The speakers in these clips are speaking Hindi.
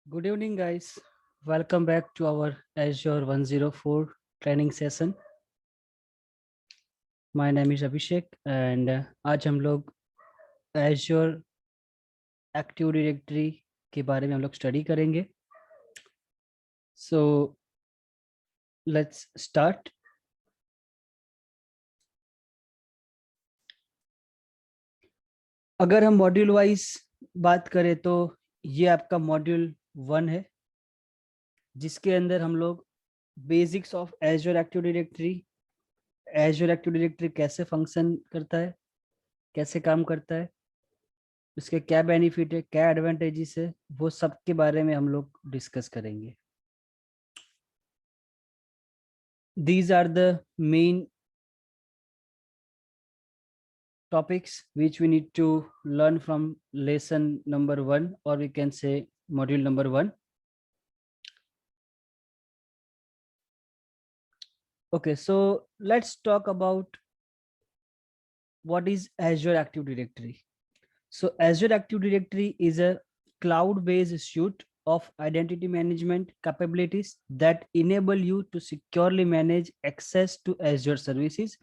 Good evening, guys. Welcome back to our Azure 104 training session. My name is Abhishek and आज हम लोग Azure Active Directory के बारे में हम लोग स्टडी करेंगे. So let's start. अगर हम मॉड्यूल वाइज बात करें तो ये आपका मॉड्यूल 1 है, जिसके अंदर हम लोग basics of Azure Active Directory, Azure Active Directory कैसे फंक्शन करता है, कैसे काम करता है, उसके क्या बेनिफिट है, क्या एडवांटेजेस है, वो सब के बारे में हम लोग डिस्कस करेंगे. These are the main topics which we need to learn from lesson number 1, or we can say module number 1. Okay, so let's talk about what is Azure Active Directory. So Azure Active Directory is a cloud-based suite of identity management capabilities that enable you to securely manage access to Azure services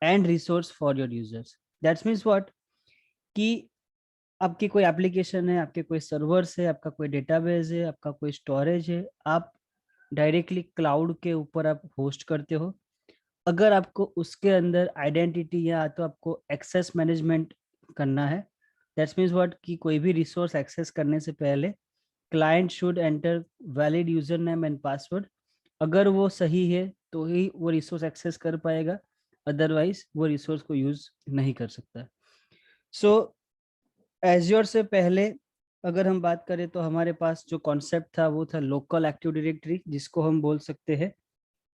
and resource for your users. That means what? कि आपकी कोई एप्लीकेशन है, आपके कोई सर्वर्स है, आपका कोई डेटाबेस है, आपका कोई स्टोरेज है, आप डायरेक्टली क्लाउड के ऊपर आप होस्ट करते हो. अगर आपको उसके अंदर आइडेंटिटी या तो आपको एक्सेस मैनेजमेंट करना है, दैट्स मीन्स व्हाट कि कोई भी रिसोर्स एक्सेस करने से पहले client should enter valid user name and password. अगर वो सही है तो ही वो रिसोर्स एक्सेस कर पाएगा, अदरवाइज वो रिसोर्स को यूज नहीं कर सकता. सो एज्योर से पहले अगर हम बात करें तो हमारे पास जो कॉन्सेप्ट था वो था लोकल एक्टिव डायरेक्टरी, जिसको हम बोल सकते हैं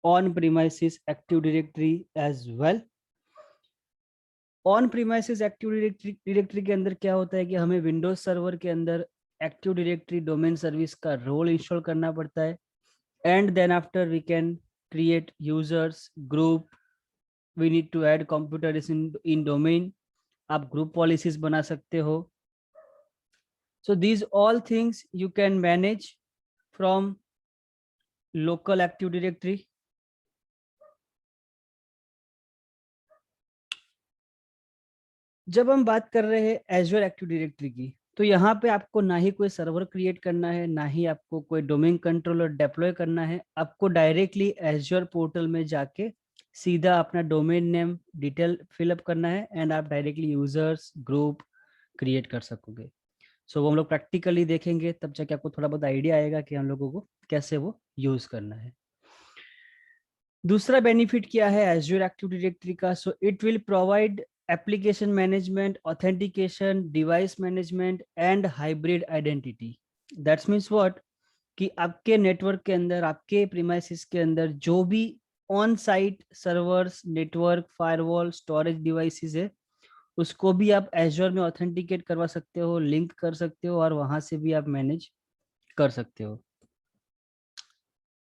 on premises active directory as well. On premises active directory के अंदर क्या होता है कि हमें विंडोज सर्वर के अंदर एक्टिव डायरेक्टरी डोमेन सर्विस का रोल इंस्टॉल करना पड़ता है, and then after we can create users group, we need to add computer in domain, आप ग्रुप पॉलिसीज बना सकते हो. So these all things you can manage from local Active Directory. जब हम बात कर रहे हैं Azure Active Directory की, तो यहाँ पे आपको ना ही कोई सर्वर क्रिएट करना है, ना ही आपको कोई डोमेन कंट्रोलर डिप्लॉय करना है. आपको डायरेक्टली Azure पोर्टल में जाके सीधा अपना डोमेन नेम डिटेल फिलअप करना है एंड आप डायरेक्टली यूजर्स ग्रुप क्रिएट कर सकोगे. सो वो हम लोग प्रैक्टिकली देखेंगे, तब जाके आपको थोड़ा बहुत आइडिया आएगा कि हम लोगों को कैसे वो यूज करना है. दूसरा बेनिफिट क्या है Azure Active Directory का? So it will provide application management, authentication, device management and hybrid identity. That's means what कि आपके नेटवर्क के अंदर, आपके प्रीमाइसिस के अंदर जो भी on site servers, network, firewall, storage devices है, उसको भी आप Azure में ऑथेंटिकेट करवा सकते हो, लिंक कर सकते हो और वहां से भी आप मैनेज कर सकते हो.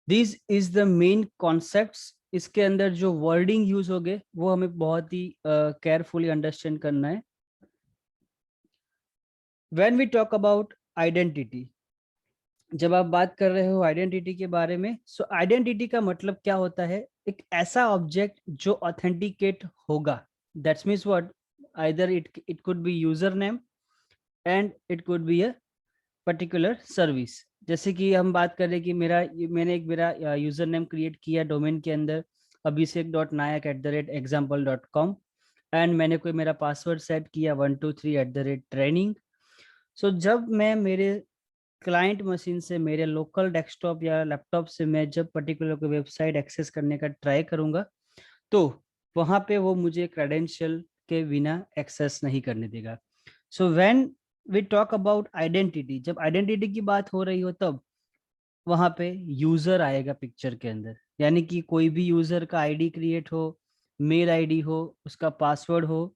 This is the main concepts. इसके अंदर जो वर्डिंग यूज हो गए वो हमें बहुत ही केयरफुली अंडरस्टैंड करना है. When we talk about identity, जब आप बात कर रहे हो आइडेंटिटी के बारे में, सो आइडेंटिटी का मतलब क्या होता है? एक ऐसा ऑब्जेक्ट जो ऑथेंटिकेट होगा. That's means what, either it could be user name and it could be a particular service. जैसे कि हम बात करें कि मैंने एक मेरा यूजर नेम क्रिएट किया डोमेन के अंदर abhishek.nayak@example.com, एंड मैंने कोई मेरा पासवर्ड सेट किया 123@training. सो जब मैं मेरे क्लाइंट मशीन से, मेरे लोकल डेस्कटॉप या लैपटॉप से मैं जब पर्टिकुलर कोई वेबसाइट एक्सेस करने का ट्राई करूंगा, तो वहां पे वो मुझे क्रेडेंशियल के बिना एक्सेस नहीं करने देगा. So when we talk about identity, जब आइडेंटिटी की बात हो रही हो तब वहां पे यूजर आएगा पिक्चर के अंदर. यानी कि कोई भी यूजर का आईडी क्रिएट हो, मेल आईडी हो, उसका पासवर्ड हो,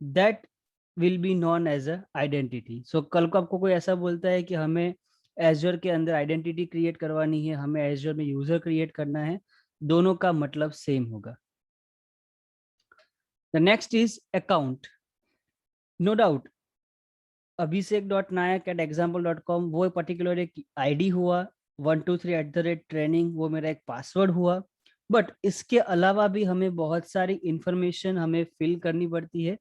that will be known as a identity. So कल को आपको कोई ऐसा बोलता है कि हमें एजर के अंदर आइडेंटिटी क्रिएट करवानी है, हमें एजर में यूजर क्रिएट करना है, दोनों का मतलब सेम होगा. The next is account. No doubt abhishek.nayak@example.com वो पर्टिकुलर एक आईडी हुआ, 123@training वो मेरा एक पासवर्ड हुआ। बट इसके अलावा भी हमें बहुत सारी इंफॉर्मेशन हमें फिल करनी पड़ती है,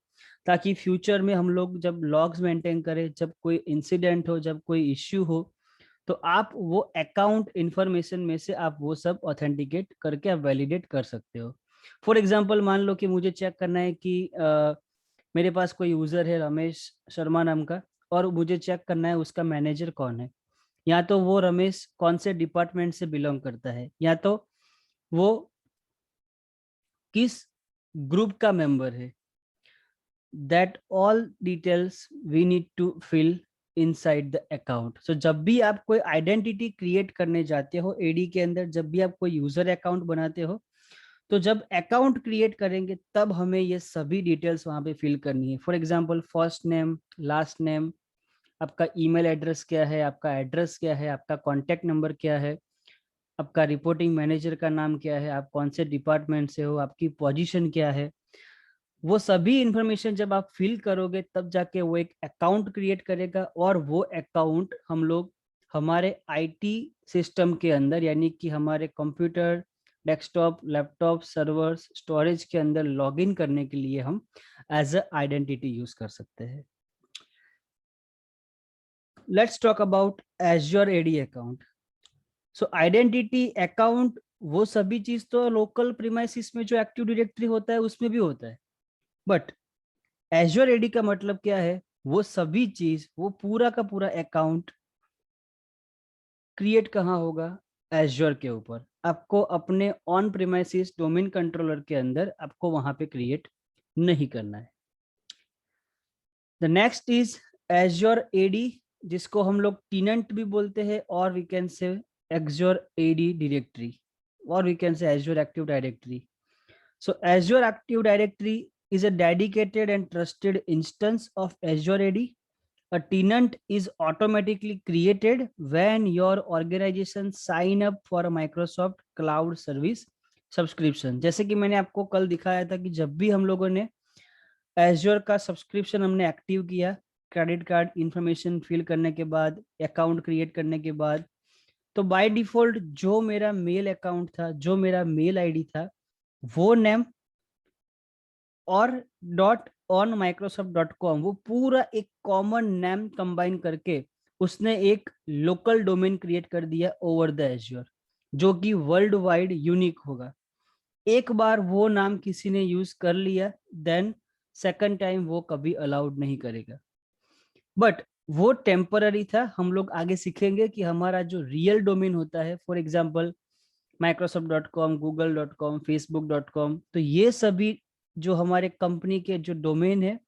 ताकि फ्यूचर में हम लोग जब लॉग्स मेंटेन करें, जब कोई इंसिडेंट हो, जब कोई इश्यू हो, तो आप वो अकाउंट इंफॉर्मेशन में से आप वो सब ऑथेंटिकेट करके आप वैलिडेट कर सकते हो। फॉर एग्जांपल मान लो कि मुझे चेक करना है कि मेरे पास कोई यूजर है रमेश शर्मा नाम का, और मुझे चेक करना है उसका मैनेजर कौन है, या तो वो रमेश कौन से डिपार्टमेंट से बिलोंग करता है, या तो वो किस ग्रुप का मेंबर है। That all details we need to fill inside the account. So जब भी आप कोई आइडेंटिटी क्रिएट करने जाते हो एडी के अंदर, जब भी आप कोई यूजर अकाउंट बनाते हो, तो जब अकाउंट क्रिएट करेंगे तब हमें ये सभी डिटेल्स वहां पे फिल करनी है। For example first name, last name, आपका ईमेल एड्रेस क्या है, आपका एड्रेस क्या है, आपका कॉन्टैक्ट नंबर क्या है, आपका रिपोर्टिंग मैनेजर का नाम क्या है, आप कौन से डिपार्टमेंट से हो, आपकी पोजीशन क्या है। वो सभी इंफॉर्मेशन जब आप फिल करोगे तब जाके वो एक अकाउंट क्रिएट करेगा, और वो अकाउंट हम लोग हमारे आईटी सिस्टम के अंदर, यानी कि हमारे computer, desktop, laptop, servers, storage के अंदर लॉगिन करने के लिए हम एज अ आइडेंटिटी यूज कर सकते हैं। Let's talk about Azure AD account. So identity account वो सभी चीज तो लोकल प्रीमाइसिस में जो एक्टिव डायरेक्टरी होता है उसमें भी होता है, बट एज्योर एडी का मतलब क्या है, वो सभी चीज, वो पूरा का पूरा अकाउंट क्रिएट कहाँ होगा, एज्योर के ऊपर। आपको अपने ऑन प्रीमाइसिस डोमेन कंट्रोलर के अंदर आपको वहां पे क्रिएट नहीं करना है। The next is Azure AD, जिसको हम लोग टीनेंट भी बोलते हैं, और we can say Azure AD directory, और we can say Azure active directory. So Azure Active Directory is a dedicated and trusted instance of Azure AD. A tenant is automatically created when your organization sign up for a Microsoft Cloud Service subscription. जैसे कि मैंने आपको कल दिखाया था कि जब भी हम लोगों ने Azure का सब्सक्रिप्शन हमने एक्टिव किया, क्रेडिट कार्ड इंफॉर्मेशन फिल करने के बाद, अकाउंट क्रिएट करने के बाद, तो बाय डिफॉल्ट जो मेरा मेल अकाउंट था, जो मेरा मेल आईडी था, वो नेम और .on-microsoft.com, वो पूरा एक कॉमन नेम कंबाइन करके उसने एक लोकल डोमेन क्रिएट कर दिया ओवर द एज्योर, जो कि वर्ल्ड वाइड यूनिक होगा। एक बार वो नाम किसी ने यूज कर लिया, देन सेकंड टाइम वो कभी अलाउड नहीं करेगा। बट वो टेम्पररी था, हम लोग आगे सीखेंगे कि हमारा जो रियल डोमेन होता है, for example Microsoft.com, Google.com, Facebook.com, तो ये सभी जो हमारे कंपनी के जो डोमेन है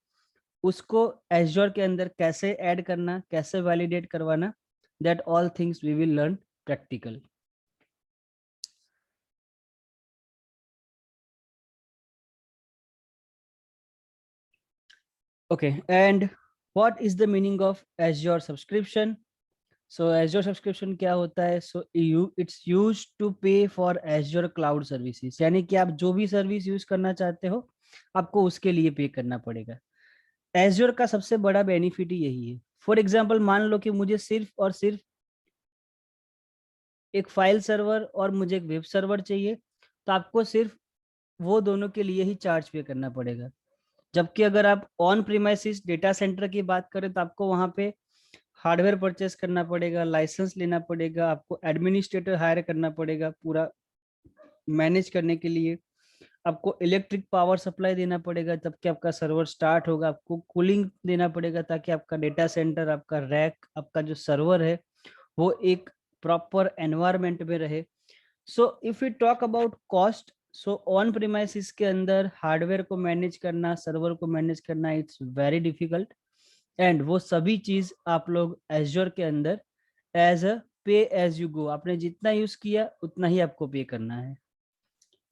उसको एज्योर के अंदर कैसे ऐड करना, कैसे वैलिडेट करवाना, that all things we will learn practical. Okay, and what is the meaning of Azure subscription? So Azure subscription क्या होता है? So it's use to pay for Azure cloud services, यानी कि आप जो भी सर्विस यूज करना चाहते हो आपको उसके लिए पे करना पड़ेगा। एज्योर का सबसे बड़ा बेनिफिट ही यही है। फॉर एग्जाम्पल मान लो कि मुझे सिर्फ और सिर्फ एक फाइल सर्वर और मुझे एक वेब सर्वर चाहिए, तो आपको सिर्फ वो दोनों के लिए ही चार्ज पे करना पड़ेगा। जबकि अगर आप ऑन प्रीमाइसिस डेटा सेंटर की बात करें तो आपको वहां पे हार्डवेयर परचेस करना पड़ेगा, लाइसेंस लेना पड़ेगा, आपको एडमिनिस्ट्रेटर हायर करना पड़ेगा पूरा मैनेज करने के लिए, आपको इलेक्ट्रिक पावर सप्लाई देना पड़ेगा तब कि आपका सर्वर स्टार्ट होगा, आपको कूलिंग देना पड़ेगा ताकि आपका डेटा सेंटर, आपका रैक, आपका जो सर्वर है वो एक प्रॉपर एनवायरनमेंट में रहे। सो if you talk about cost, so on premises के अंदर हार्डवेयर को मैनेज करना, सर्वर को मैनेज करना, इट्स वेरी डिफिकल्ट, एंड वो सभी चीज आप लोग एज्योर के अंदर एज अ पे एज यू गो, आपने जितना यूज किया उतना ही आपको पे करना है।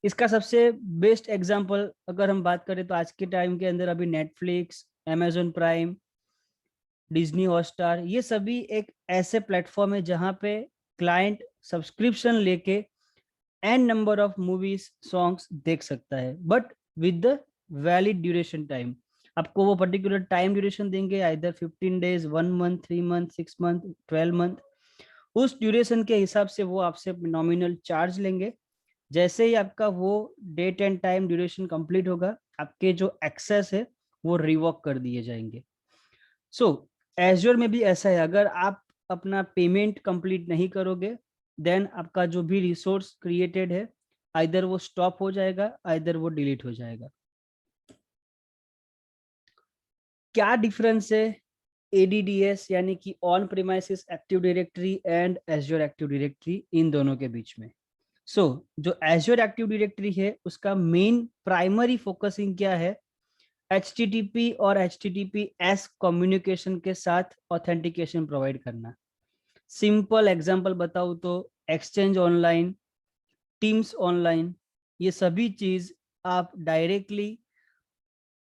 इसका सबसे बेस्ट एग्जांपल अगर हम बात करें तो आज के टाइम के अंदर अभी Netflix, amazon Prime, Disney Hotstar, ये सभी एक ऐसे प्लेटफॉर्म है जहां पे क्लाइंट सब्सक्रिप्शन लेके an number of movies, songs देख सकता है, but with the valid duration time. आपको वो पर्टिकुलर टाइम ड्यूरेशन देंगे, either 15 days, 1 month, 3 month, 6 month, 12 month. उस ड्यूरेशन के हिसाब से वो आपसे नॉमिनल चार्ज लेंगे। जैसे ही आपका वो date and time duration complete होगा, आपके जो एक्सेस है वो रिवॉक कर दिए जाएंगे। सो एज्योर में भी ऐसा है, अगर आप अपना पेमेंट कंप्लीट नहीं करोगे, देन आपका जो भी रिसोर्स क्रिएटेड है आइदर वो स्टॉप हो जाएगा, आइदर वो डिलीट हो जाएगा। क्या डिफरेंस है एडीडीएस यानी कि on premises active directory and Azure active directory, इन दोनों के बीच में? जो एज्योर एक्टिव डायरेक्टरी है उसका मेन प्राइमरी फोकसिंग क्या है? HTTP और HTTPS कम्युनिकेशन के साथ ऑथेंटिकेशन प्रोवाइड करना। सिंपल एग्जांपल बताऊं तो एक्सचेंज ऑनलाइन, टीम्स ऑनलाइन, ये सभी चीज आप डायरेक्टली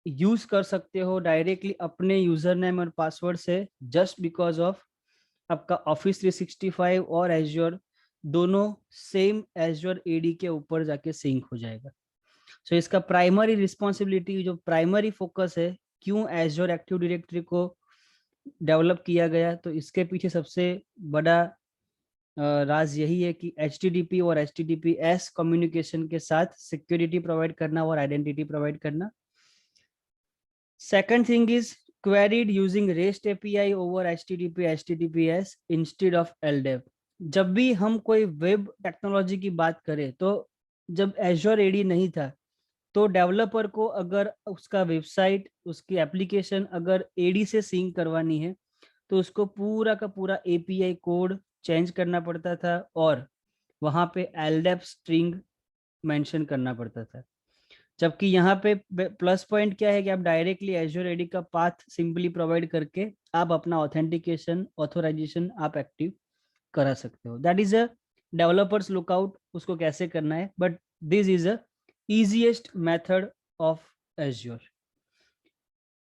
यूज कर सकते हो डायरेक्टली अपने यूजर नेम और पासवर्ड से, जस्ट बिकॉज ऑफ आपका ऑफिस 365 और एज्योर दोनों सेम एज्योर एडी के ऊपर जाके सिंक हो जाएगा। सो इसका प्राइमरी रिस्पॉन्सिबिलिटी, जो प्राइमरी फोकस है, क्यों एज्योर एक्टिव डायरेक्टरी को डेवलप किया गया, तो इसके पीछे सबसे बड़ा राज यही है कि HTTP और HTTPS कम्युनिकेशन के साथ सिक्योरिटी प्रोवाइड करना और आइडेंटिटी प्रोवाइड करना। Second thing is queried using REST API over HTTP HTTPS instead of LDAP। जब भी हम कोई वेब टेक्नोलॉजी की बात करें, तो जब एज्योर एडी नहीं था, तो डेवलपर को अगर उसका वेबसाइट, उसकी एप्लीकेशन अगर एडी से सिंक करवानी है, तो उसको पूरा का पूरा एपीआई कोड चेंज करना पड़ता था और वहां पे LDAP स्ट्रिंग मेंशन करना पड़ता था। जबकि यहाँ पे प्लस पॉइंट क्या है कि आप डायरेक्टली एज्योर एडी का पाथ सिंपली प्रोवाइड करके आप अपना ऑथेंटिकेशन, ऑथोराइजेशन आप एक्टिव करा सकते हो। That is a developers lookout, उसको कैसे करना है, but this is a easiest method of Azure.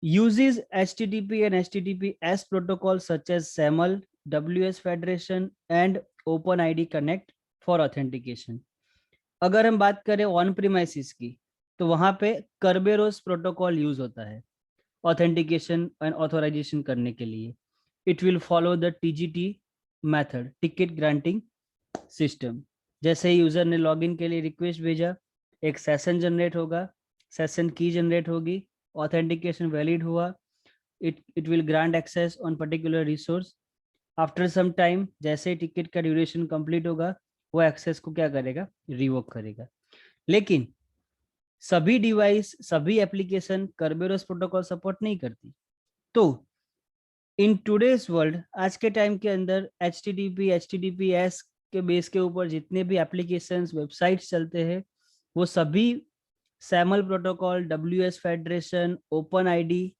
Uses HTTP and HTTPS protocols such as SAML, WS Federation and OpenID Connect for authentication. अगर हम बात करें ऑन प्रीमाइसिस की, तो वहां पे कर्बेरोस प्रोटोकॉल यूज होता है ऑथेंटिकेशन एंड ऑथोराइजेशन करने के लिए। It will follow the TGT method, ticket granting system. जैसे ही यूजर ने लॉगिन के लिए रिक्वेस्ट भेजा, एक सेशन जनरेट होगा, सेशन की जनरेट होगी, ऑथेंटिकेशन वैलिड हुआ, it will grant access on particular resource. After some time, जैसे ही टिकट का ड्यूरेशन कंप्लीट होगा, वो एक्सेस को क्या करेगा? रिवोक करेगा। लेकिन सभी डिवाइस, सभी एप्लीकेशन कर्बेरोस प्रोटोकॉल सपोर्ट नहीं करती। तो इन टूडेज वर्ल्ड, आज के टाइम के अंदर HTTP HTTPS के बेस के ऊपर जितने भी एप्लीकेशंस, वेबसाइट्स चलते हैं, वो सभी सैमल protocol, WS federation, open ID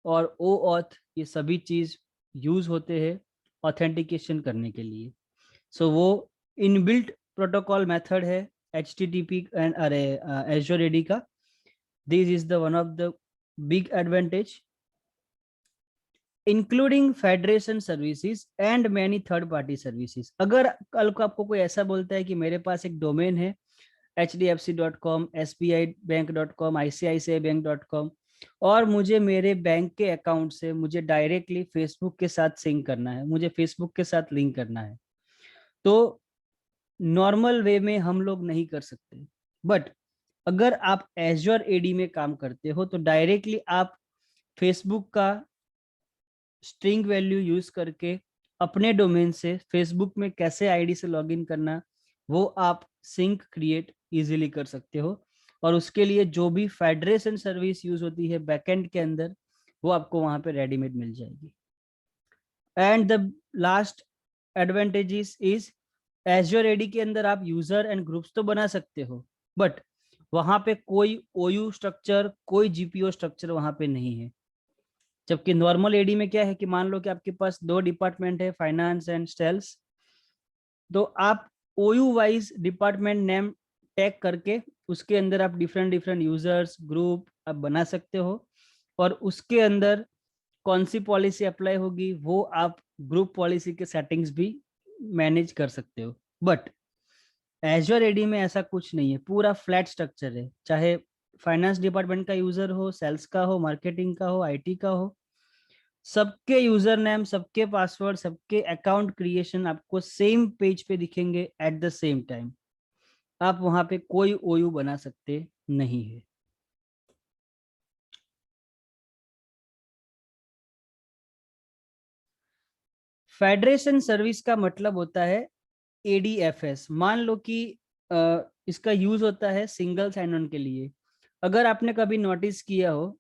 और OAuth, ये सभी चीज यूज होते हैं ऑथेंटिकेशन करने के लिए। सो वो इनबिल्ट प्रोटोकॉल मेथड है HTTP एंड एज्योर एडी का। This is the one of the big advantage, including federation services and many third party services. अगर कल को आपको कोई ऐसा बोलता है कि मेरे पास एक डोमेन है HDFC.com, SBIbank.com, ICICIbank.com, और मुझे मेरे बैंक के अकाउंट से मुझे डायरेक्टली फेसबुक के साथ सिंक करना है, मुझे फेसबुक के साथ लिंक करना है, तो नॉर्मल वे में हम लोग नहीं कर सकते। बट अगर आप एज्योर एडी में काम करते हो, तो डायरेक्टली आप फेसबुक का स्ट्रिंग वैल्यू यूज करके अपने डोमेन से फेसबुक में कैसे आईडी से लॉगिन करना, वो आप सिंक क्रिएट इजीली कर सकते हो। और उसके लिए जो भी फेडरेशन सर्विस यूज होती है बैकएंड के अंदर, वो आपको वहां पे रेडीमेड मिल जाएगी। And the last advantages is Azure AD के अंदर आप यूजर एंड ग्रुप्स तो बना सकते हो, बट वहां पे कोई OU स्ट्रक्चर, कोई GPO स्ट्रक्चर वहां पे नहीं है। जबकि नॉर्मल एडी में क्या है कि मान लो कि आपके पास 2 डिपार्टमेंट है, फाइनेंस एंड सेल्स, तो आप OU wise department name tag करके उसके अंदर आप डिफरेंट डिफरेंट यूजर्स, ग्रुप आप बना सकते हो, और उसके अंदर कौन सी पॉलिसी अप्लाई होगी वो आप ग्रुप पॉलिसी के सेटिंग्स भी मैनेज कर सकते हो। बट एज्योर एडी में ऐसा कुछ नहीं है, पूरा फ्लैट स्ट्रक्चर है। चाहे फाइनेंस डिपार्टमेंट का यूजर हो, सेल्स का हो, मार्केटिंग का हो, आईटी का हो, सबके यूजर नेम, सबके पासवर्ड, सबके अकाउंट क्रिएशन आपको सेम पेज पे दिखेंगे एट द सेम टाइम। आप वहां पे कोई ओयू बना सकते नहीं है। फेडरेशन सर्विस का मतलब होता है एडीएफएस। मान लो कि इसका यूज होता है सिंगल साइन ऑन के लिए। अगर आपने कभी नोटिस किया हो,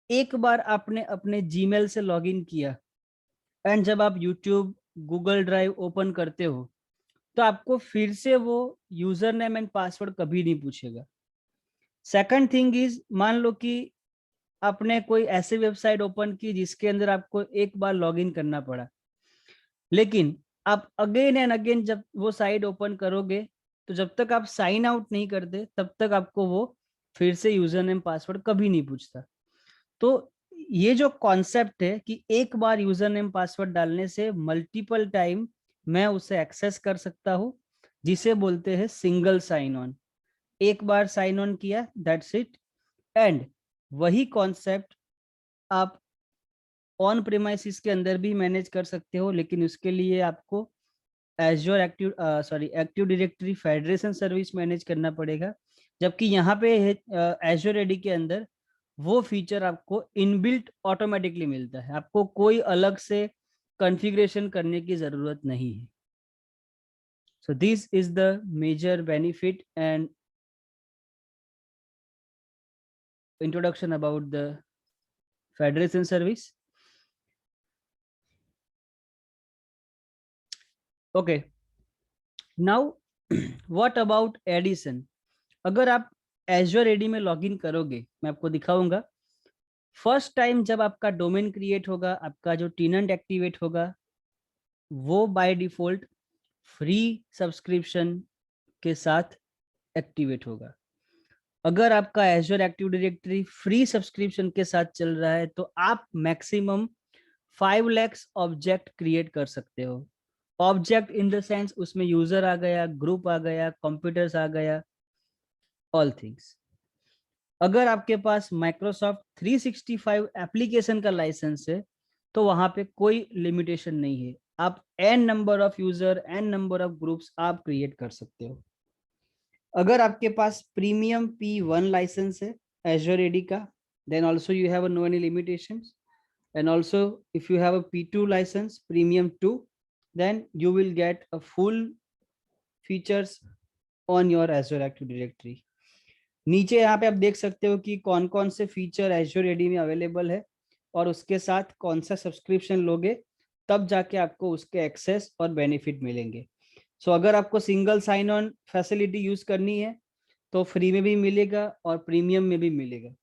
एक बार आपने अपने जीमेल से लॉगिन किया एंड जब आप यूट्यूब, गूगल ड्राइव ओपन करते हो तो आपको फिर से वो यूजर नेम एंड पासवर्ड कभी नहीं पूछेगा। सेकंड थिंग इज, मान लो कि आपने कोई ऐसी वेबसाइट ओपन की जिसके अंदर आपको एक बार लॉगिन करना पड़ा, लेकिन आप अगेन एंड अगेन जब वो साइट ओपन करोगे तो जब तक आप साइन आउट नहीं करते तब तक आपको वो फिर से यूजर नेम पासवर्ड कभी नहीं पूछता। तो ये जो कॉन्सेप्ट है कि एक बार यूजर नेम पासवर्ड डालने से मल्टीपल टाइम मैं उसे एक्सेस कर सकता हूँ, जिसे बोलते हैं सिंगल साइन ऑन। एक बार साइन ऑन किया, दैट्स इट। एंड वही कॉन्सेप्ट आप ऑन प्रेमाइसिस के अंदर भी मैनेज कर सकते हो, लेकिन उसके लिए आपको azure active directory federation service manage करना पड़ेगा। जबकि यहाँ पे एज्योर एडी के अंदर वो फीचर आपको इनबिल्ट ऑटोमेटिकली मिलता है, आपको कोई अलग से कॉन्फ़िगरेशन करने की जरूरत नहीं है। So this is the major benefit and introduction about the federation service. Okay, now what about edition. अगर आप एज्योर एडी में लॉगिन करोगे, मैं आपको दिखाऊंगा। फर्स्ट टाइम जब आपका डोमेन क्रिएट होगा, आपका जो टेनेंट एक्टिवेट होगा, वो बाय डिफॉल्ट फ्री सब्सक्रिप्शन के साथ एक्टिवेट होगा। अगर आपका azure active directory free subscription के साथ चल रहा है तो आप मैक्सिमम 5 लाख ऑब्जेक्ट क्रिएट कर सकते हो। ऑब्जेक्ट इन द सेंस उसमें यूजर आ गया, ग्रुप आ गया, कंप्यूटर्स आ गया, ऑल थिंग्स। अगर आपके पास माइक्रोसॉफ्ट 365 एप्लीकेशन का लाइसेंस है तो वहां पे कोई लिमिटेशन नहीं है, आप an number of user, an number of groups आप क्रिएट कर सकते हो। अगर आपके पास प्रीमियम P1 लाइसेंस है एज्योर एडी का, then also you have no any limitations. And also if you have a P2 license, premium 2, then you will get a full features on your Azure Active Directory। नीचे यहाँ पे आप देख सकते हो कि कौन कौन से फीचर एज्योर एडी में अवेलेबल है और उसके साथ कौन सा सब्सक्रिप्शन लोगे तब जाके आपको उसके एक्सेस और बेनिफिट मिलेंगे। सो अगर आपको single sign on facility use करनी है तो फ्री में भी मिलेगा और प्रीमियम में भी मिलेगा।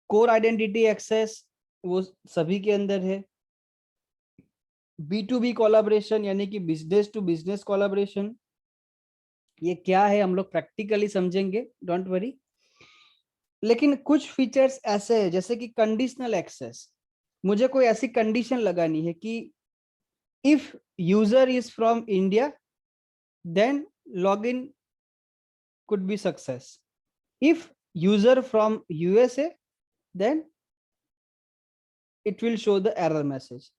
कोर आइडेंटिटी एक्सेस वो सभी के अंदर है। B2B कोलाब्रेशन यानी कि बिजनेस टू बिजनेस कोलाब्रेशन, ये क्या है हम लोग प्रैक्टिकली समझेंगे, डोंट वरी। लेकिन कुछ फीचर्स ऐसे हैं जैसे कि कंडीशनल एक्सेस। मुझे कोई ऐसी कंडीशन लगानी है कि if user is from India then login could be success, if user from USA then it will show the error message.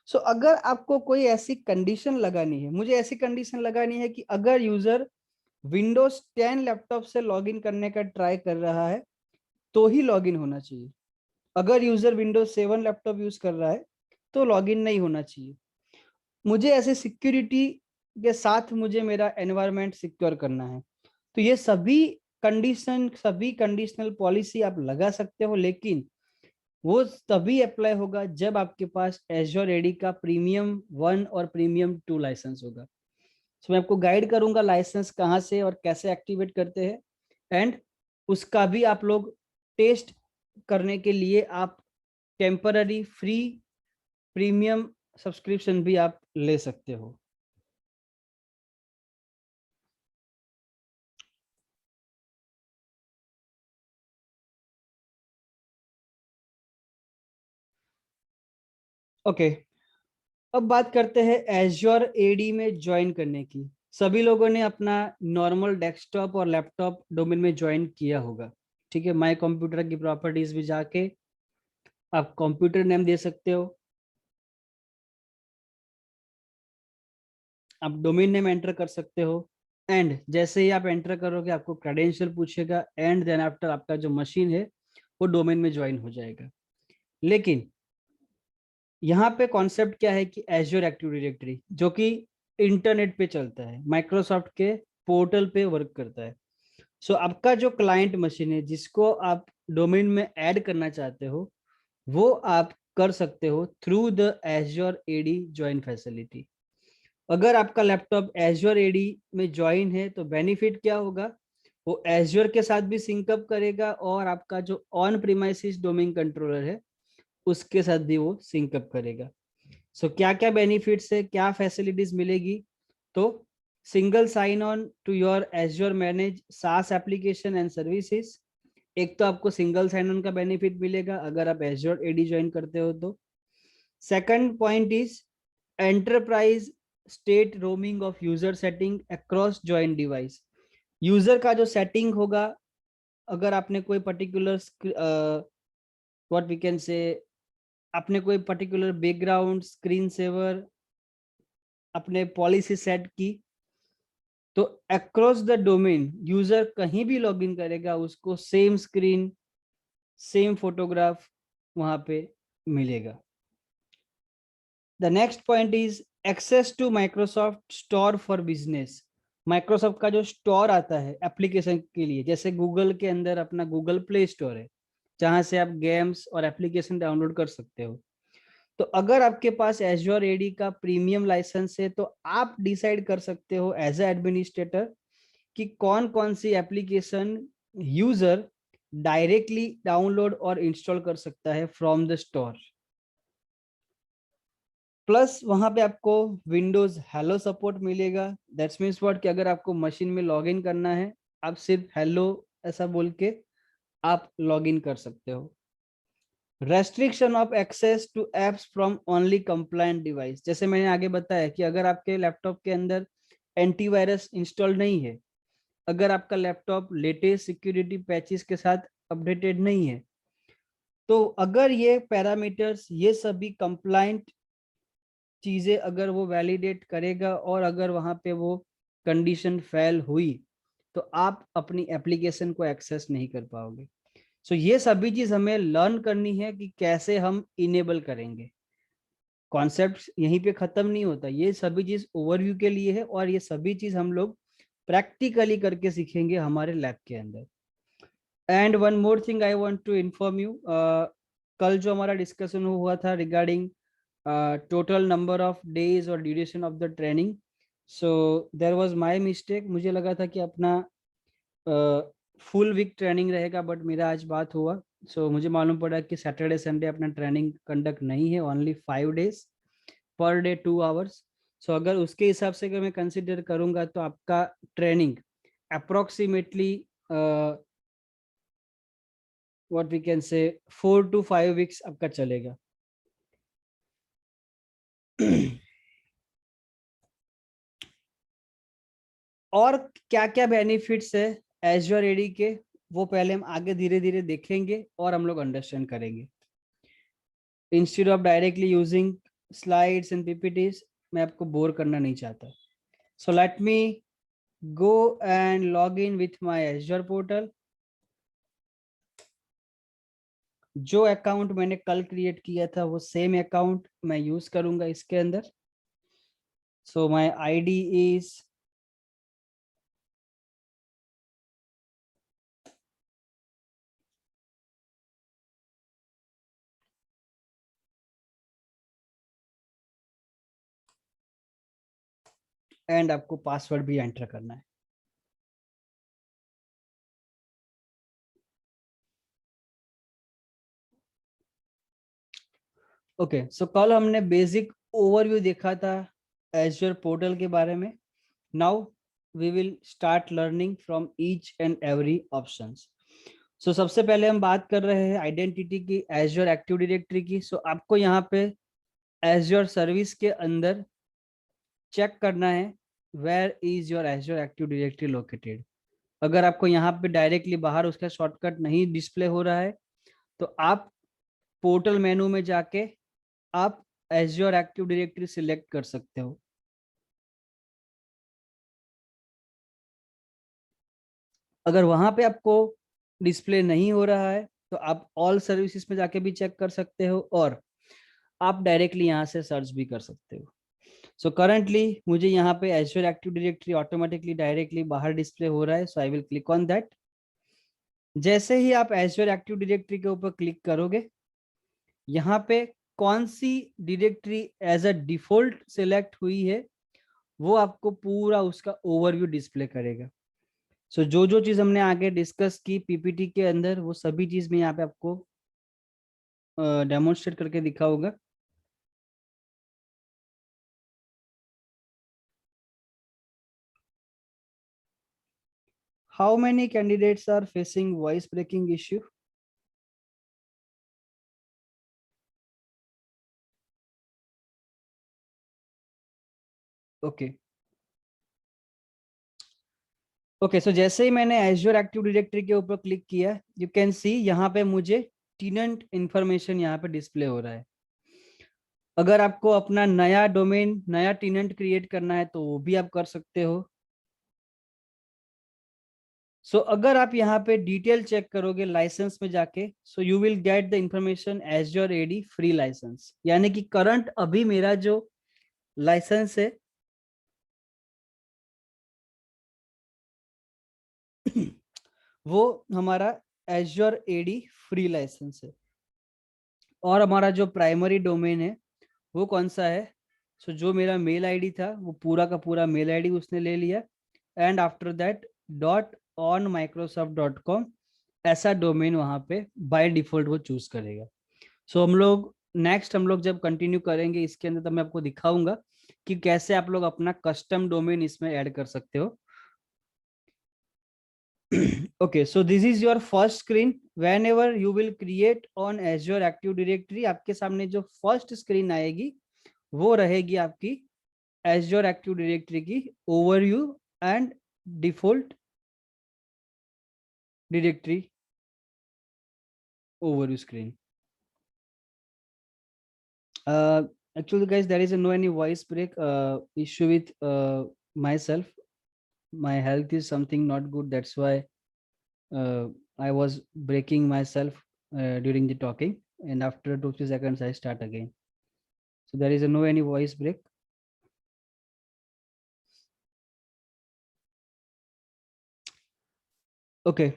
So अगर आपको कोई ऐसी कंडीशन लगानी है, मुझे ऐसी कंडीशन लगानी है कि अगर यूजर विंडोज 10 लैपटॉप से लॉगिन करने का ट्राई कर रहा है तो ही लॉगिन होना चाहिए। अगर यूजर विंडोज 7 लैपटॉप यूज कर रहा है तो लॉगिन नहीं होना चाहिए। मुझे ऐसे सिक्योरिटी के साथ मुझे मेरा एनवायरनमेंट सिक्योर करना है। तो ये सभी कंडीशन, सभी कंडीशनल पॉलिसी आप लगा सकते हो, लेकिन वो तभी अप्लाई होगा जब आपके पास एज्योर एडी का प्रीमियम 1 और प्रीमियम 2 लाइसेंस होगा। तो मैं आपको गाइड करूंगा लाइसेंस कहाँ से और कैसे एक्टिवेट करते हैं, एंड उसका भी आप लोग टेस्ट करने के लिए आप टेम्पररी फ्री प्रीमियम सब्सक्रिप्शन भी आप ले सकते हो। ओके, अब बात करते हैं एज्योर एडी में ज्वाइन करने की। सभी लोगों ने अपना नॉर्मल डेस्कटॉप और लैपटॉप डोमेन में ज्वाइन किया होगा। ठीक है, माय कंप्यूटर की प्रॉपर्टीज में जाके आप कंप्यूटर नेम दे सकते हो, आप डोमेन नेम एंटर कर सकते हो, एंड जैसे ही आप एंटर करोगे आपको क्रेडेंशियल पूछेगा, एंड देन आफ्टर आपका जो मशीन है वो डोमेन में ज्वाइन हो जाएगा। लेकिन यहाँ पे कॉन्सेप्ट क्या है कि एज्योर एक्टिव डायरेक्टरी जो कि इंटरनेट पे चलता है, माइक्रोसॉफ्ट के पोर्टल पे वर्क करता है। सो आपका जो क्लाइंट मशीन है जिसको आप डोमेन में ऐड करना चाहते हो, वो आप कर सकते हो through the Azure AD join facility. अगर आपका लैपटॉप एज्योर एडी में ज्वाइन है तो बेनिफिट क्या होगा, वो एज्योर के साथ भी सिंकअप करेगा और आपका जो ऑन प्रीमाइसिस डोमेन कंट्रोलर है उसके साथ भी वो सिंकअप करेगा। सो क्या क्या बेनिफिट्स है, क्या फैसिलिटीज मिलेगी, तो single sign on to your Azure manage SaaS application and services. एक तो आपको सिंगल साइन ऑन का बेनिफिट मिलेगा अगर आप एज्योर एडी ज्वाइन करते हो तो। Second point is enterprise state roaming of user setting across join device. User का जो सेटिंग होगा, अगर आपने कोई पर्टिकुलर व्हाट वी कैन से, आपने कोई पर्टिकुलर बैकग्राउंड स्क्रीन सेवर अपने पॉलिसी सेट की, तो अक्रॉस द डोमेन यूजर कहीं भी लॉगिन करेगा उसको सेम स्क्रीन सेम फोटोग्राफ वहां पे मिलेगा। The next point is access to Microsoft Store for business. Microsoft का जो स्टोर आता है एप्लीकेशन के लिए, जैसे गूगल के अंदर अपना गूगल प्ले स्टोर है जहां से आप गेम्स और एप्लीकेशन डाउनलोड कर सकते हो। तो अगर आपके पास एज्योर एडी का प्रीमियम लाइसेंस है तो आप डिसाइड कर सकते हो एज ए एडमिनिस्ट्रेटर कि कौन कौन सी एप्लीकेशन यूजर डायरेक्टली डाउनलोड और इंस्टॉल कर सकता है फ्रॉम द स्टोर। प्लस वहां पे आपको विंडोज हेलो सपोर्ट मिलेगा। दैट्स मीन्स व्हाट कि अगर आपको मशीन में लॉग इन करना है, आप सिर्फ हेलो ऐसा बोल के आप लॉग इन कर सकते हो। Restriction of access to apps from only compliant device. जैसे मैंने आगे बताया कि अगर आपके लैपटॉप के अंदर एंटीवायरस इंस्टॉल नहीं है, अगर आपका लैपटॉप लेटेस्ट सिक्योरिटी पैचेस के साथ अपडेटेड नहीं है, तो अगर ये पैरामीटर्स, ये सभी कंप्लायंट चीजें अगर वो वैलिडेट करेगा और अगर वहां पे वो कंडीशन फेल हुई, तो आप अपनी एप्लीकेशन को एक्सेस नहीं कर पाओगे। सो ये सभी चीज हमें लर्न करनी है कि कैसे हम इनेबल करेंगे। कॉन्सेप्ट यहीं पे खत्म नहीं होता, ये सभी चीज ओवरव्यू के लिए है और ये सभी चीज हम लोग प्रैक्टिकली करके सीखेंगे हमारे लैब के अंदर। And one more thing I want to inform you, कल जो हमारा डिस्कशन हुआ था regarding total number of days और duration of the training, so there was my mistake. मुझे लगा था कि अपना फुल वीक ट्रेनिंग रहेगा, बट मेरा आज बात हुआ, सो मुझे मालूम पड़ा कि सैटरडे संडे अपना ट्रेनिंग कंडक्ट नहीं है, only 5 days per day 2 hours। So अगर उसके हिसाब से अगर मैं कंसिडर करूंगा तो आपका training approximately what we can say 4 to 5 weeks आपका चलेगा। और क्या क्या बेनिफिट्स है एज्योर एडी के, वो पहले हम आगे धीरे धीरे देखेंगे और हम लोग अंडरस्टैंड करेंगे। Instead of directly using slides and PPTs, मैं आपको बोर करना नहीं चाहता, सो let me go and log in with my azure portal. जो अकाउंट मैंने कल क्रिएट किया था वो सेम अकाउंट मैं यूज करूंगा इसके अंदर। So my ID is and आपको पासवर्ड भी एंटर करना है। ओके, सो कल हमने बेसिक ओवरव्यू देखा था एज्योर पोर्टल के बारे में। Now we will start learning from each and every options. So सबसे पहले हम बात कर रहे हैं आइडेंटिटी की, एज्योर एक्टिव डायरेक्टरी की। सो आपको यहाँ पे एज्योर सर्विस के अंदर चेक करना है where is your Azure active directory located. अगर आपको यहाँ पे डायरेक्टली बाहर उसका शॉर्टकट नहीं डिस्प्ले हो रहा है तो आप पोर्टल मेनू में जाके आप एज्योर एक्टिव डायरेक्टरी सिलेक्ट कर सकते हो। अगर वहां पे आपको डिस्प्ले नहीं हो रहा है तो आप ऑल सर्विसेज में जाके भी चेक कर सकते हो और आप डायरेक्टली यहाँ से सर्च भी कर सकते हो। सो करंटली मुझे यहाँ पे Azure active directory automatically directly बाहर डिस्प्ले हो रहा है, so I will click on that. जैसे ही आप एज्योर एक्टिव डायरेक्टरी के ऊपर क्लिक करोगे, यहाँ पे कौन सी directory as a default select हुई है वो आपको पूरा उसका ओवरव्यू डिस्प्ले करेगा। सो जो चीज हमने आगे डिस्कस की पीपीटी के अंदर वो सभी चीज मैं यहाँ पे आपको डेमोन्स्ट्रेट करके दिखाऊंगा। How many candidates are facing voice breaking issue? Okay okay, so जैसे ही मैंने एज्योर एक्टिव डायरेक्टरी के ऊपर क्लिक किया, यू कैन सी यहाँ पे मुझे टेनेंट इंफॉर्मेशन यहाँ पे डिस्प्ले हो रहा है। अगर आपको अपना नया डोमेन नया टेनेंट क्रिएट करना है तो वो भी आप कर सकते हो। सो अगर आप यहाँ पे डिटेल चेक करोगे लाइसेंस में जाके, so you will get the information Azure AD free license, यानी कि करंट अभी मेरा जो लाइसेंस है वो हमारा एज्योर एडी फ्री लाइसेंस है। और हमारा जो प्राइमरी डोमेन है वो कौन सा है? सो जो मेरा मेल आईडी था वो पूरा का पूरा मेल आईडी उसने ले लिया, एंड आफ्टर दैट .on-microsoft.com ऐसा डोमेन वहां पे बाय डिफॉल्ट वो चूज करेगा। सो हम लोग नेक्स्ट हम लोग जब कंटिन्यू करेंगे इसके अंदर तो मैं आपको दिखाऊंगा कि कैसे आप लोग अपना कस्टम डोमेन इसमें ऐड कर सकते हो। okay, so this is your first screen. Whenever you will create on Azure Active Directory, आपके सामने जो फर्स्ट स्क्रीन आएगी वो रहेगी आपकी Azure Active Directory की overview and default directory overview screen. Actually, guys, there is no any voice break issue with myself. My health is something not good. That's why uh, I was breaking myself during the talking, and after 2 3 seconds, I start again. So there is no any voice break. Okay.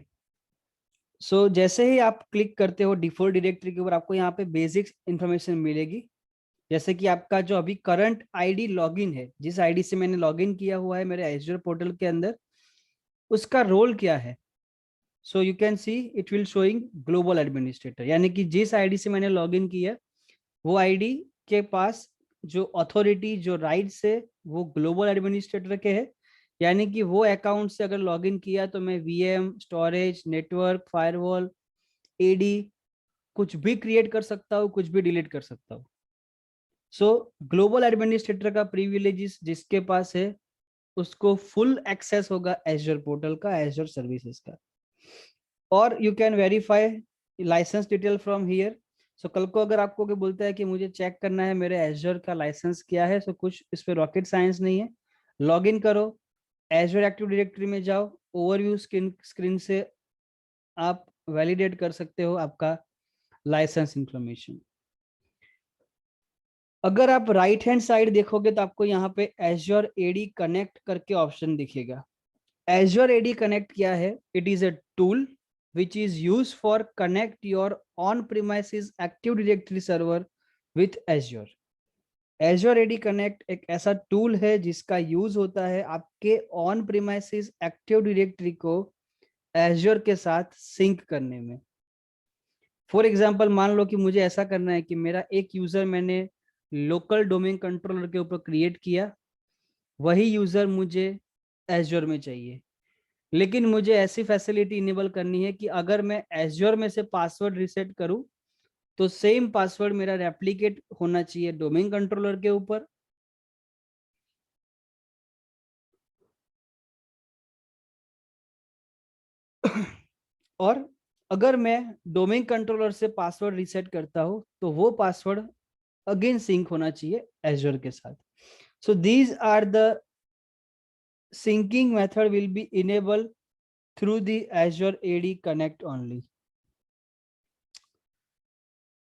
सो जैसे ही आप क्लिक करते हो डिफॉल्ट डायरेक्टरी के ऊपर, आपको यहाँ पे बेसिक इंफॉर्मेशन मिलेगी। जैसे कि आपका जो अभी करंट आईडी लॉगिन है, जिस आईडी से मैंने लॉगिन किया हुआ है मेरे एज्योर पोर्टल के अंदर, उसका रोल क्या है। So you can see it will showing global administrator, यानी कि जिस आईडी से मैंने लॉगिन किया वो आईडी के पास जो अथॉरिटी जो राइट्स है वो ग्लोबल एडमिनिस्ट्रेटर के है। यानी कि वो अकाउंट से अगर लॉगिन किया तो मैं VM, storage, network, firewall, AD कुछ भी क्रिएट कर सकता हूँ, कुछ भी डिलीट कर सकता हूँ। सो ग्लोबल एडमिनिस्ट्रेटर का प्रिविलेजेस जिसके पास है उसको फुल एक्सेस होगा एज्योर पोर्टल का, एज्योर सर्विसेज का। और you can verify license detail from here. So कल को अगर आपको कोई बोलता है कि मुझे चेक करना है मेरे एज्योर का लाइसेंस क्या है, सो कुछ इस पे रॉकेट साइंस नहीं है। लॉग इन करो, एज्योर एक्टिव डायरेक्टरी में जाओ, ओवरव्यू स्क्रीन से आप वैलिडेट कर सकते हो आपका लाइसेंस इंफॉर्मेशन। अगर आप राइट हैंड साइड देखोगे तो आपको यहाँ पे एज्योर एडी कनेक्ट करके ऑप्शन दिखेगा। एज्योर एडी कनेक्ट क्या है? It is a tool which is used for connect your on-premises Active Directory server with Azure. Azure AD Connect एक ऐसा टूल है जिसका यूज होता है आपके ऑन प्रीमाइसिस एक्टिव डायरेक्टरी को Azure के साथ सिंक करने में। फॉर एग्जांपल मान लो कि मुझे ऐसा करना है कि मेरा एक यूजर मैंने लोकल डोमेन कंट्रोलर के ऊपर क्रिएट किया, वही यूजर मुझे एज्योर में चाहिए, लेकिन मुझे ऐसी फैसिलिटी इनेबल करनी है कि अगर मैं एज्योर में से पासवर्ड रिसेट करूं तो सेम पासवर्ड मेरा रेप्लिकेट होना चाहिए डोमेन कंट्रोलर के ऊपर, और अगर मैं डोमेन कंट्रोलर से पासवर्ड रीसेट करता हूं तो वो पासवर्ड अगेन सिंक होना चाहिए एज्योर के साथ. So these are the syncing method will be enabled through the Azure AD Connect only.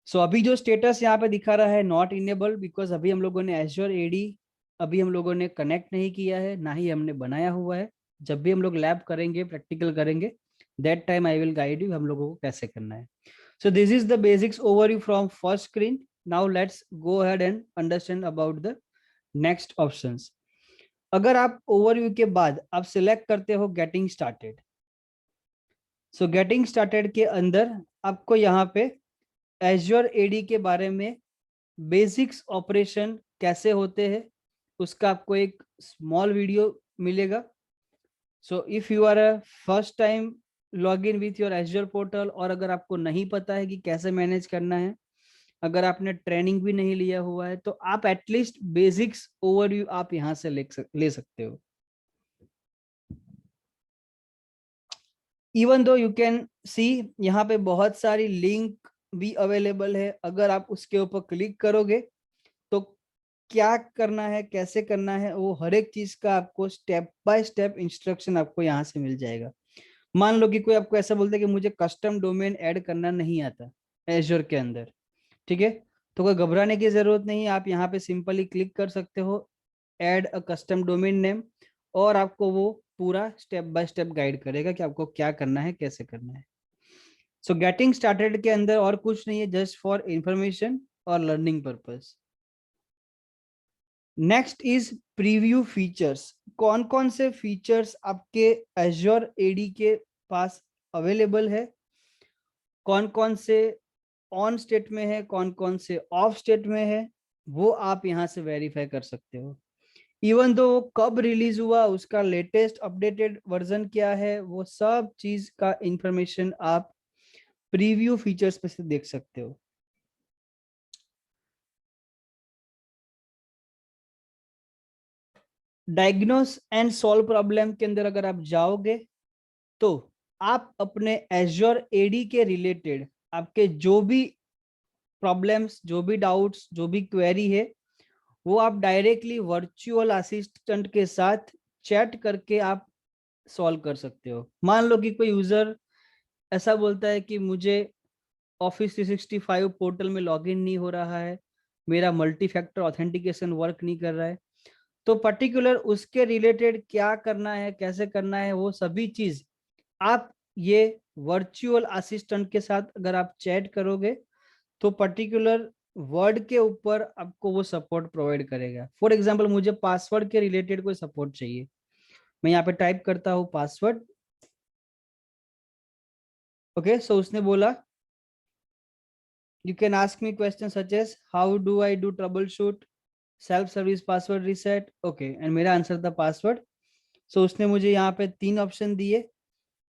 सो अभी जो स्टेटस यहाँ पे दिखा रहा है नॉट इनेबल, बिकॉज अभी हम लोगों ने Azure AD अभी हम लोगों ने कनेक्ट नहीं किया है, ना ही हमने बनाया हुआ है. जब भी हम लोग लैब करेंगे, प्रैक्टिकल करेंगे, that time I will guide you हम लोगों को कैसे करना है. So this is the basics overview from first screen. Now let's go ahead and understand about the next options. अगर आप ओवरव्यू के बाद आप सिलेक्ट करते हो getting started. So getting started के अंदर आपको यहाँ पे एज्योर एडी के बारे में बेसिक्स ऑपरेशन कैसे होते हैं उसका आपको एक स्मॉल वीडियो मिलेगा. So if you are a first time log in with your Azure portal, और अगर आपको नहीं पता है कि कैसे मैनेज करना है, अगर आपने ट्रेनिंग भी नहीं लिया हुआ है, तो आप एटलीस्ट बेसिक्स ओवरव्यू आप यहाँ से ले सकते हो. Even though you can see यहाँ पे बहुत सारी लिंक भी अवेलेबल है. अगर आप उसके ऊपर क्लिक करोगे तो क्या करना है, कैसे करना है, वो हर एक चीज का आपको स्टेप बाय स्टेप इंस्ट्रक्शन आपको यहाँ से मिल जाएगा. मान लो कि कोई आपको ऐसा बोलता है कि मुझे कस्टम डोमेन ऐड करना नहीं आता एज्योर के अंदर, ठीक है, तो कोई घबराने की जरूरत नहीं है. आप यहाँ पे सिंपली क्लिक कर सकते हो add a custom domain name, और आपको वो पूरा स्टेप बाय स्टेप गाइड करेगा कि आपको क्या करना है, कैसे करना है. सो गेटिंग स्टार्टेड के अंदर और कुछ नहीं है, जस्ट फॉर इंफॉर्मेशन और learning purpose. Next is preview features. कौन कौन से फीचर्स आपके एज्योर एडी के पास अवेलेबल है, कौन कौन से ऑन स्टेट में है, कौन कौन से ऑफ स्टेट में है, वो आप यहाँ से वेरीफाई कर सकते हो. इवन दो कब रिलीज हुआ, उसका लेटेस्ट अपडेटेड वर्जन क्या है, वो सब चीज का इंफॉर्मेशन आप प्रीव्यू फीचर्स पे से देख सकते हो. डायग्नोस एंड सॉल्व प्रॉब्लम के अंदर अगर आप जाओगे तो आप अपने एज्योर एडी के रिलेटेड आपके जो भी प्रॉब्लम्स, जो भी डाउट्स, जो भी क्वेरी है, वो आप डायरेक्टली वर्चुअल असिस्टेंट के साथ चैट करके आप सॉल्व कर सकते हो. मान लो कि कोई यूजर ऐसा बोलता है कि मुझे ऑफिस 365 पोर्टल में लॉगिन नहीं हो रहा है, मेरा मल्टी फैक्टर ऑथेंटिकेशन वर्क नहीं कर रहा है, तो पर्टिकुलर उसके रिलेटेड क्या करना है, कैसे करना है, वो सभी चीज आप ये वर्चुअल असिस्टेंट के साथ अगर आप चैट करोगे तो पर्टिकुलर वर्ड के ऊपर आपको वो सपोर्ट प्रोवाइड करेगा. फॉर एग्जांपल मुझे पासवर्ड के रिलेटेड कोई सपोर्ट चाहिए, मैं यहाँ पे टाइप करता हूँ पासवर्ड. ओके, सो उसने बोला you can ask me questions such as how do I do troubleshoot self service password reset. okay, and मेरा आंसर था पासवर्ड. सो उसने मुझे यहाँ पे 3 ऑप्शन दिए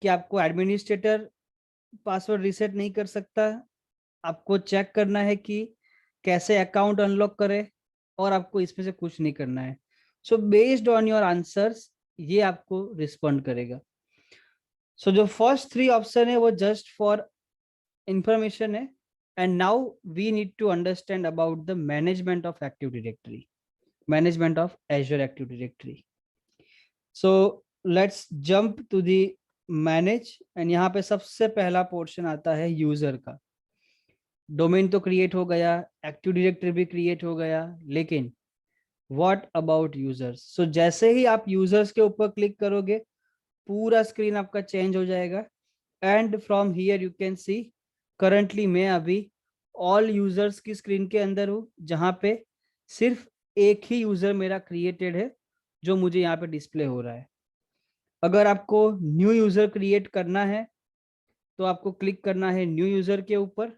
कि आपको एडमिनिस्ट्रेटर पासवर्ड रीसेट नहीं कर सकता, आपको चेक करना है कि कैसे अकाउंट अनलॉक करे, और आपको इसमें से कुछ नहीं करना है. So based on your answers ये आपको रिस्पॉन्ड करेगा. सो जो फर्स्ट 3 ऑप्शन है वो जस्ट फॉर इंफॉर्मेशन है. And now we need to understand about the management of Active Directory, management of Azure Active Directory. So let's jump to the manage, and यहाँ पे सबसे पहला पोर्शन आता है यूजर का. डोमेन तो क्रिएट हो गया, एक्टिव डायरेक्टरी भी क्रिएट हो गया, लेकिन व्हाट अबाउट यूजर्स. सो जैसे ही आप यूजर्स के ऊपर क्लिक करोगे पूरा स्क्रीन आपका चेंज हो जाएगा. And from here you can C currently मैं अभी ऑल यूजर्स की स्क्रीन के अंदर हूँ, जहां पे सिर्फ एक ही यूजर मेरा क्रिएटेड है जो मुझे यहाँ पे डिस्प्ले हो रहा है. अगर आपको न्यू यूजर क्रिएट करना है तो आपको क्लिक करना है न्यू यूजर के ऊपर.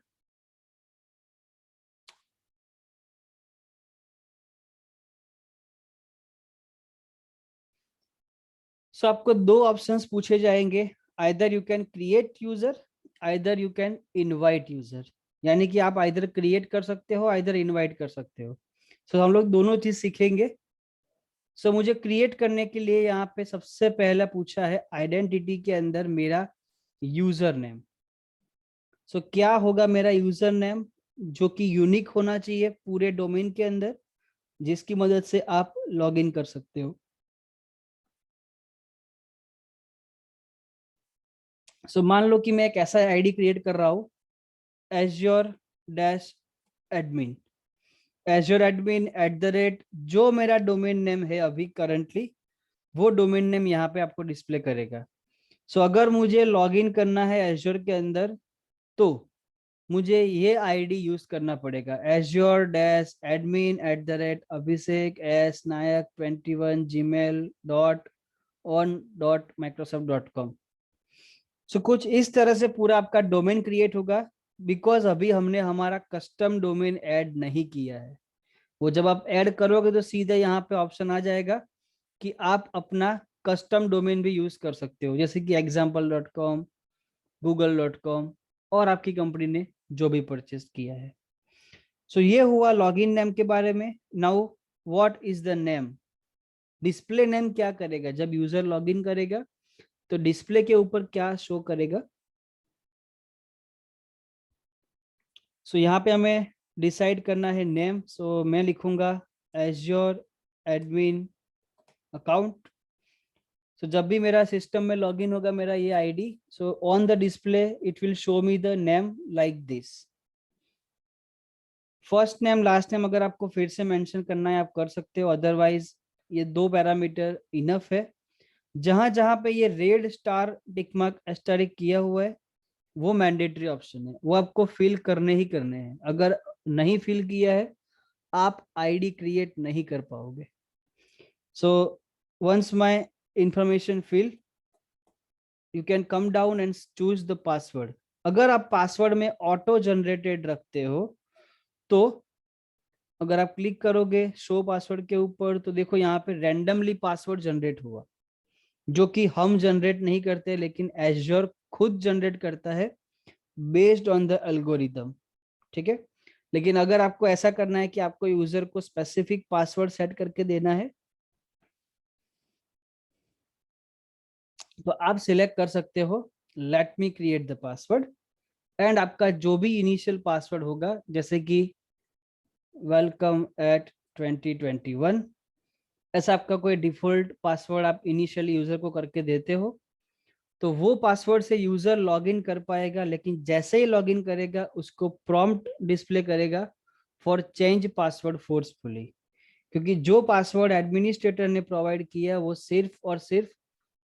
सो आपको 2 ऑप्शंस पूछे जाएंगे, either you can create user, either you can invite user. यानी कि आप आइदर क्रिएट कर सकते हो, आइदर इनवाइट कर सकते हो. सो हम लोग दोनों चीज सीखेंगे. मुझे क्रिएट करने के लिए यहाँ पे सबसे पहला पूछा है आइडेंटिटी के अंदर मेरा यूजर नेम। सो क्या होगा मेरा यूजर नेम, जो कि यूनिक होना चाहिए पूरे डोमेन के अंदर, जिसकी मदद से आप लॉग इन कर सकते हो। सो मान लो कि मैं एक ऐसा आईडी क्रिएट कर रहा हूँ, azure dash admin, azure admin @ जो मेरा डोमेन नेम है अभी करंटली, वो डोमेन नेम यहाँ पे आपको डिस्प्ले करेगा। सो अगर मुझे लॉग इन करना है एज्योर के अंदर, तो मुझे ये आईडी यूज करना पड़ेगा, azure dash admin @abhishek_s nayak21gmail.on.microsoft.com। सो कुछ इस तरह से पूरा आपका डोमेन क्रिएट होगा, बिकॉज अभी हमने हमारा कस्टम डोमेन ऐड नहीं किया है। वो जब आप ऐड करोगे तो सीधे यहाँ पे ऑप्शन आ जाएगा कि आप अपना कस्टम डोमेन भी यूज कर सकते हो, जैसे कि example.com, google.com, और आपकी कंपनी ने जो भी परचेस किया है। सो ये हुआ लॉगिन नेम के बारे में। Now what is the name? Display name क्या करेगा जब यूजर लॉगिन करेगा, तो डिस्प्ले के ऊपर क्या शो करेगा? सो यहाँ पे हमें डिसाइड करना है नेम। सो मैं लिखूंगा एज्योर एडमिन अकाउंट। सो जब भी मेरा सिस्टम में लॉगिन होगा मेरा ये ID, so on the display it will show me the name like this. First name last name अगर आपको फिर से मेंशन करना है आप कर सकते हो, अदरवाइज ये 2 पैरामीटर इनफ है। जहां जहां पे ये रेड स्टार टिकमार्क एस्टरिक किया हुआ है वो मैंडेटरी ऑप्शन है, वो आपको फिल करने ही करने हैं। अगर नहीं फिल किया है आप आईडी क्रिएट नहीं कर पाओगे। So once my information fill, you can come down and choose the password. अगर आप पासवर्ड में ऑटो जनरेटेड रखते हो, तो अगर आप क्लिक करोगे शो पासवर्ड के ऊपर, तो देखो यहाँ पे रैंडमली पासवर्ड जनरेट हुआ, जो कि हम जनरेट नहीं करते, लेकिन एज्योर खुद जनरेट करता है बेस्ड ऑन द एल्गोरिदम। ठीक है, लेकिन अगर आपको ऐसा करना है कि आपको यूजर को स्पेसिफिक पासवर्ड सेट करके देना है, तो आप सिलेक्ट कर सकते हो let me create the password, and आपका जो भी इनिशियल पासवर्ड होगा, जैसे कि welcome@2021, ऐसा आपका कोई डिफॉल्ट पासवर्ड आप इनिशियली यूजर को करके देते हो, तो वो पासवर्ड से यूजर लॉगिन कर पाएगा। लेकिन जैसे ही लॉगिन करेगा उसको प्रॉम्प्ट डिस्प्ले करेगा फॉर चेंज पासवर्ड फोर्सफुली, क्योंकि जो पासवर्ड एडमिनिस्ट्रेटर ने प्रोवाइड किया वो सिर्फ और सिर्फ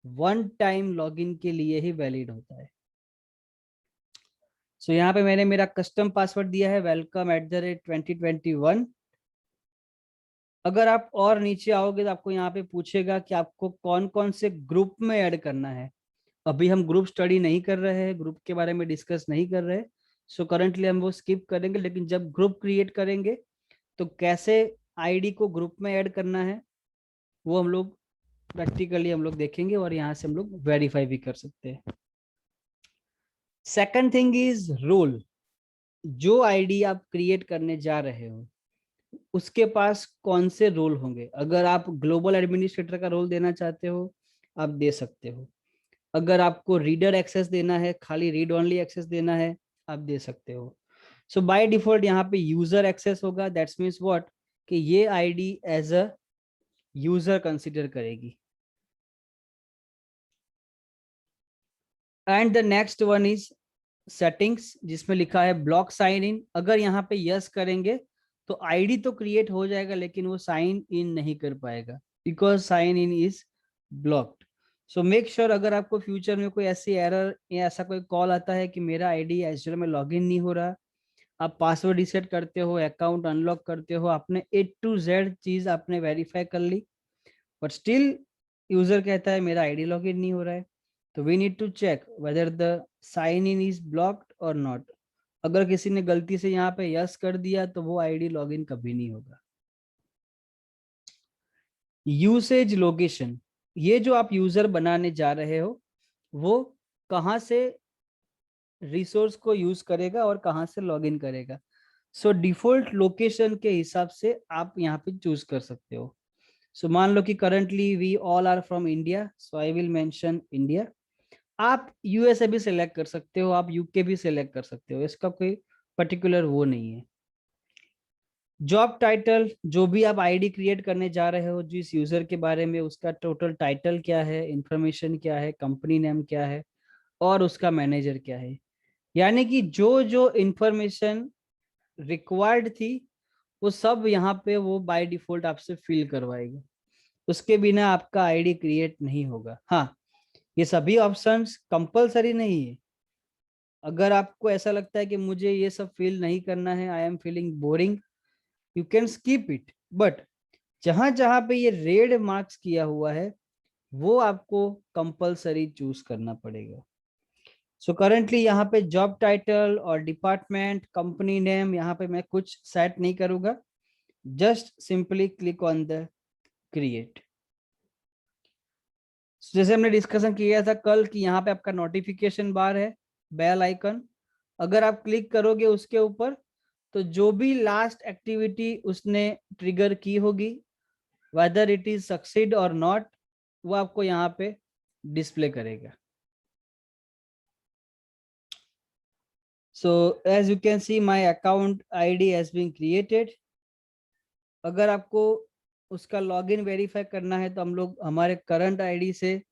वन टाइम लॉगिन के लिए ही वैलिड होता है। सो यहाँ पे मैंने मेरा कस्टम पासवर्ड दिया है welcome@2021। अगर आप और नीचे आओगे तो आपको यहाँ पे पूछेगा कि आपको कौन कौन से ग्रुप में ऐड करना है। अभी हम ग्रुप स्टडी नहीं कर रहे हैं, ग्रुप के बारे में डिस्कस नहीं कर रहे, सो करंटली हम वो स्किप करेंगे। लेकिन जब ग्रुप क्रिएट करेंगे तो कैसे आईडी को ग्रुप में ऐड करना है वो हम लोग प्रैक्टिकली हम लोग देखेंगे, और यहाँ से हम लोग वेरीफाई भी कर सकते हैं। Second thing is role. जो आईडी आप क्रिएट करने जा रहे हो उसके पास कौन से रोल होंगे। अगर आप ग्लोबल एडमिनिस्ट्रेटर का रोल देना चाहते हो आप दे सकते हो, अगर आपको रीडर एक्सेस देना है, खाली रीड ओनली एक्सेस देना है, आप दे सकते हो। सो बाय डिफॉल्ट यहाँ पे यूजर एक्सेस होगा, दैट्स मीन्स व्हाट, कि ये ID as a user consider करेगी। And the next one is settings, जिसमें लिखा है ब्लॉक साइन इन। अगर यहाँ पे यस करेंगे तो आईडी तो क्रिएट हो जाएगा लेकिन वो साइन इन नहीं कर पाएगा, because sign in is blocked. So make sure अगर आपको फ्यूचर में कोई ऐसी एरर या ऐसा कोई कॉल आता है कि मेरा आईडी एजर में लॉगिन नहीं हो रहा, आप पासवर्ड रिसेट करते हो, अकाउंट अनलॉक करते हो, आपने A to Z चीज आपने वेरीफाई कर ली, बट स्टिल यूजर कहता है मेरा आईडी लॉगिन नहीं हो रहा है, तो we need to check whether the sign in is blocked और नॉट। अगर किसी ने गलती से यहाँ पे यस कर दिया तो वो आईडी लॉगिन कभी नहीं होगा। यूसेज लोकेशन, ये जो आप यूजर बनाने जा रहे हो वो कहाँ से रिसोर्स को यूज करेगा और कहाँ से लॉगिन करेगा। सो डिफॉल्ट लोकेशन के हिसाब से आप यहाँ पे चूज कर सकते हो। सो मान लो कि currently we all are from India, so I will mention India. आप यूएसए भी सिलेक्ट कर सकते हो, आप यूके भी सिलेक्ट कर सकते हो, इसका कोई पर्टिकुलर वो नहीं है। जॉब टाइटल, जो भी आप आईडी क्रिएट करने जा रहे हो जिस यूजर के बारे में, उसका टोटल टाइटल क्या है, इंफॉर्मेशन क्या है, कंपनी नेम क्या है, और उसका मैनेजर क्या है। यानी कि जो जो इंफॉर्मेशन रिक्वायर्ड थी वो सब यहाँ पे वो बाय डिफॉल्ट आपसे फिल करवाएगा। उसके बिना आपका आईडी क्रिएट नहीं होगा। हाँ, ये सभी ऑप्शंस कंपलसरी नहीं है। अगर आपको ऐसा लगता है कि मुझे ये सब फिल नहीं करना है, I am feeling boring, you can skip it. But जहां जहां पे ये रेड मार्क्स किया हुआ है वो आपको कंपलसरी चूज करना पड़ेगा। सो करेंटली यहाँ पे जॉब टाइटल और डिपार्टमेंट, कंपनी नेम, यहाँ पे मैं कुछ सेट नहीं करूंगा, just simply click on the create. जैसे हमने डिस्कशन किया था कल कि यहाँ पे आपका नोटिफिकेशन बार है, बेल आइकन, अगर आप क्लिक करोगे उसके ऊपर तो जो भी लास्ट एक्टिविटी उसने ट्रिगर की होगी, वेदर इट इज सक्सीड और नॉट, वो आपको यहाँ पे डिस्प्ले करेगा। So as you can see my account ID has been created. अगर आपको उसका लॉगिन वेरीफाई करना है तो हम लोग हमारे करंट आईडी से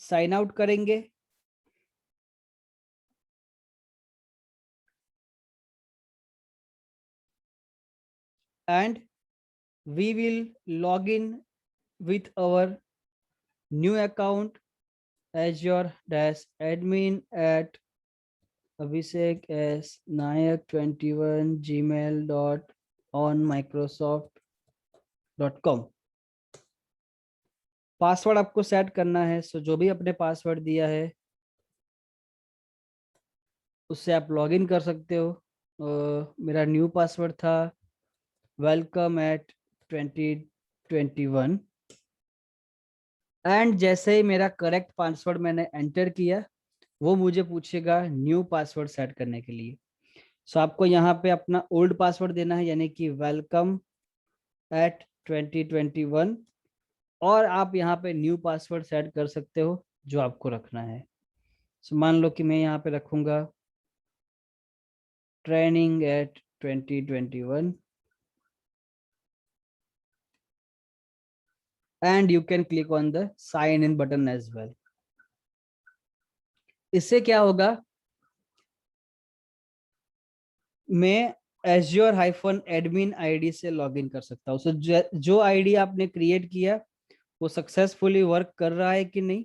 साइन आउट करेंगे। And we will log in with our new account azure-admin at abhishek s nayak 21 gmail dot on microsoft.com। Password आपको सेट करना है, सो जो भी अपने पासवर्ड दिया है उससे आप लॉगिन कर सकते हो। मेरा न्यू पासवर्ड था वेलकम एट 2021। एंड जैसे ही मेरा करेक्ट पासवर्ड मैंने एंटर किया वो मुझे पूछेगा न्यू पासवर्ड सेट करने के लिए। सो आपको यहाँ पे अपना ओल्ड पासवर्ड देना है, यानी कि वेलकम एट 2021, और आप यहाँ पे न्यू पासवर्ड सेट कर सकते हो जो आपको रखना है। सो मान लो कि मैं यहाँ पे रखूंगा training at 2021 and you can click on the sign in button as well. इससे क्या होगा, मैं azure-admin आईडी से लॉगिन कर सकता हूँ। सो जो आईडी आपने क्रिएट किया वो सक्सेसफुली वर्क कर रहा है कि नहीं,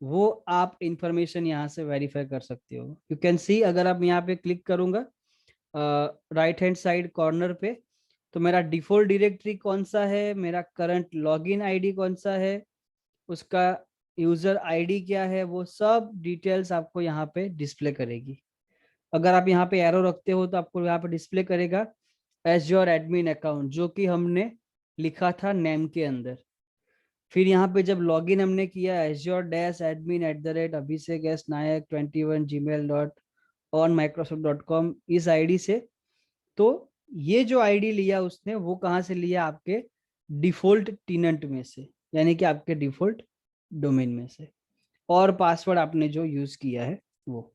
वो आप इंफॉर्मेशन यहाँ से वेरीफाई कर सकते हो। यू कैन सी, अगर आप यहाँ पे क्लिक करूंगा राइट हैंड साइड कॉर्नर पे, तो मेरा डिफॉल्ट डायरेक्टरी कौन सा है, मेरा करंट लॉगिन आईडी कौन सा है, उसका यूजर आईडी क्या है, वो सब डिटेल्स आपको यहाँ पे डिस्प्ले करेगी। अगर आप यहाँ पे एरो रखते हो तो आपको यहाँ पे डिस्प्ले करेगा एज्योर एडमिन अकाउंट, जो कि हमने लिखा था नेम के अंदर। फिर यहाँ पे जब लॉगिन हमने किया azure-admin@abhishek-nayak21 gmail.on-microsoft.com इस आईडी से, तो ये जो आईडी लिया उसने वो कहाँ से लिया, आपके डिफॉल्ट टेनेंट में से, यानी कि आपके डिफॉल्ट डोमेन में से, और पासवर्ड आपने जो यूज किया है वो।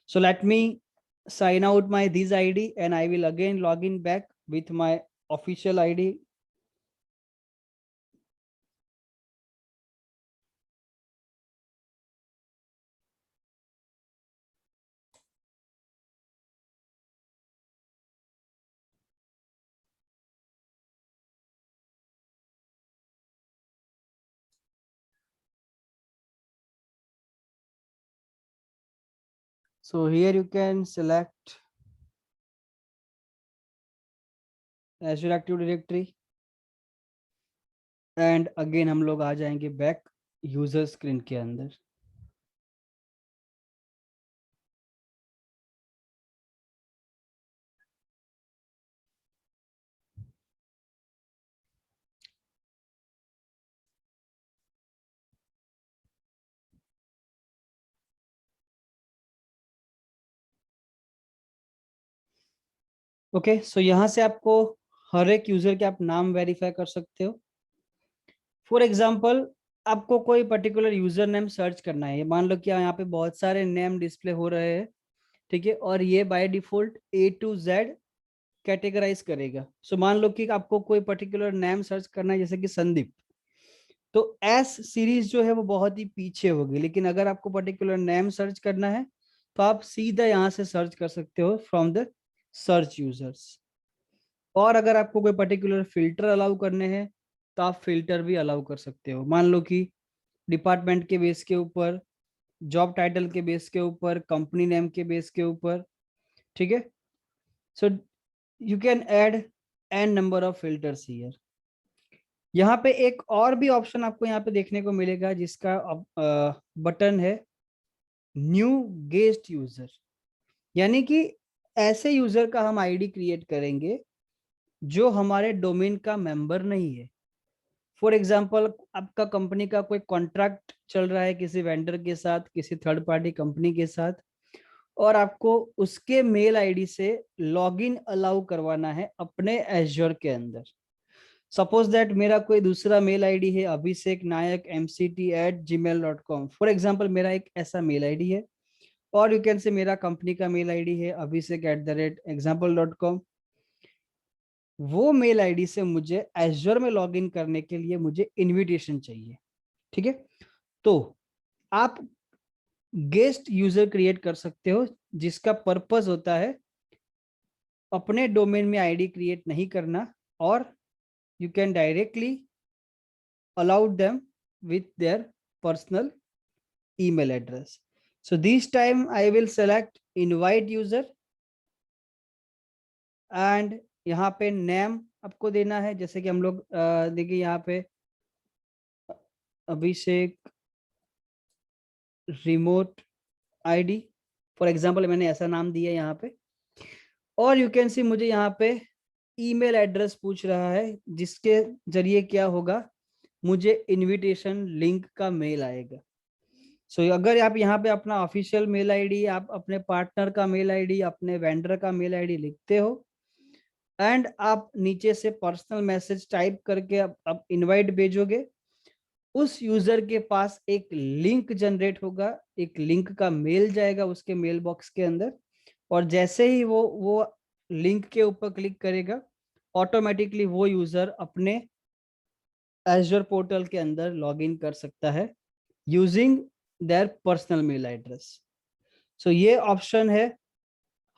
सो let me sign out my this id and I will again log in back with my official id. So here you can select Azure Active Directory and again हम लोग आ जाएंगे बैक यूजर स्क्रीन के अंदर। ओके, सो यहाँ से आपको हर एक यूजर के आप नाम वेरीफाई कर सकते हो। फॉर एग्जाम्पल आपको कोई पर्टिकुलर यूजर नेम सर्च करना है, मान लो कि यहाँ पे बहुत सारे नेम डिस्प्ले हो रहे हैं, ठीक है, और ये by default A to Z categorize करेगा। सो मान लो कि आपको कोई पर्टिकुलर नेम सर्च करना है जैसे कि संदीप, तो एस सीरीज जो है वो बहुत ही पीछे होगी, लेकिन अगर आपको पर्टिकुलर नेम सर्च करना है तो आप सीधा यहाँ से सर्च कर सकते हो फ्रॉम द सर्च यूजर्स। और अगर आपको कोई पर्टिकुलर फिल्टर अलाउ करने हैं तो आप फिल्टर भी अलाउ कर सकते हो। मान लो कि डिपार्टमेंट के बेस के ऊपर, जॉब टाइटल के बेस के ऊपर, कंपनी नेम के बेस के ऊपर, ठीक है। So you can add N number of filters here. यहाँ पे एक और भी ऑप्शन आपको यहाँ पे देखने को मिलेगा जिसका बटन है न्यू गेस्ट यूजर, यानी कि ऐसे यूजर का हम आईडी क्रिएट करेंगे जो हमारे डोमेन का मेंबर नहीं है। फॉर एग्जाम्पल, आपका कंपनी का कोई कॉन्ट्रैक्ट चल रहा है किसी वेंडर के साथ, किसी थर्ड पार्टी कंपनी के साथ, और आपको उसके मेल आईडी से लॉगिन अलाउ करवाना है अपने एज्योर के अंदर। सपोज दैट मेरा कोई दूसरा मेल आईडी है abhishek.nayak.mct@gmail.com, फॉर एग्जाम्पल मेरा एक ऐसा मेल आईडी है, और यू कैन से मेरा कंपनी का मेल आईडी है abhishek@example.com। वो मेल आईडी से मुझे एज्योर में लॉगिन करने के लिए मुझे इनविटेशन चाहिए, ठीक है। तो आप गेस्ट यूजर क्रिएट कर सकते हो जिसका पर्पस होता है अपने डोमेन में आईडी क्रिएट नहीं करना, और you can directly allow them with their personal email address. So this time I will select invite user, and यहाँ पे नेम आपको देना है, जैसे कि हम लोग देखिए यहाँ पे अभिषेक रिमोट आईडी, फॉर एग्जांपल मैंने ऐसा नाम दिया यहाँ पे। और यू कैन सी मुझे यहाँ पे ईमेल एड्रेस पूछ रहा है जिसके जरिए क्या होगा, मुझे इनविटेशन लिंक का मेल आएगा। सो अगर आप यहाँ पे अपना ऑफिशियल मेल आईडी, आप अपने पार्टनर का मेल आईडी, अपने वेंडर का मेल आईडी लिखते हो, एंड आप नीचे से पर्सनल मैसेज टाइप करके आप इनवाइट भेजोगे, उस यूजर के पास एक लिंक जनरेट होगा, एक लिंक का मेल जाएगा उसके मेल बॉक्स के अंदर, और जैसे ही वो लिंक के ऊपर क्लिक करेगा, ऑटोमेटिकली वो यूजर अपने एज्योर पोर्टल के अंदर लॉग इन कर सकता है using their personal mail address. So ये ऑप्शन है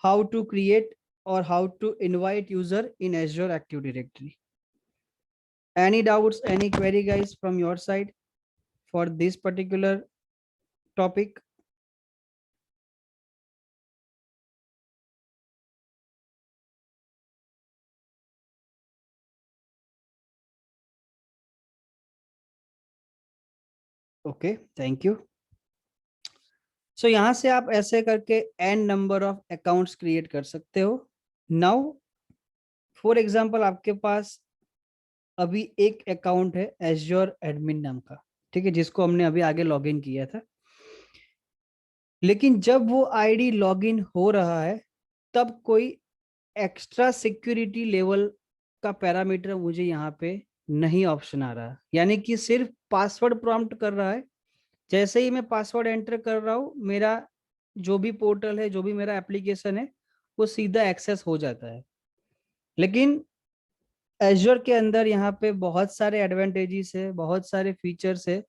हाउ टू क्रिएट और how to invite user in Azure active directory. Any doubts, any query guys from your side for this particular topic? Okay, thank you. सो यहाँ से आप ऐसे करके n number of accounts create कर सकते हो। नाउ फॉर एग्जांपल आपके पास अभी एक अकाउंट है एज्योर एडमिन नाम का, ठीक है, जिसको हमने अभी आगे लॉगिन किया था, लेकिन जब वो आईडी लॉगिन हो रहा है तब कोई एक्स्ट्रा सिक्योरिटी लेवल का पैरामीटर मुझे यहाँ पे नहीं ऑप्शन आ रहा, यानी कि सिर्फ पासवर्ड प्रॉम्प्ट कर रहा है। जैसे ही मैं पासवर्ड एंटर कर रहा हूँ, मेरा जो भी पोर्टल है, जो भी मेरा एप्लीकेशन है, वो सीधा एक्सेस हो जाता है। लेकिन एज्योर के अंदर यहाँ पे बहुत सारे एडवांटेजेस है, बहुत सारे फीचर्स है,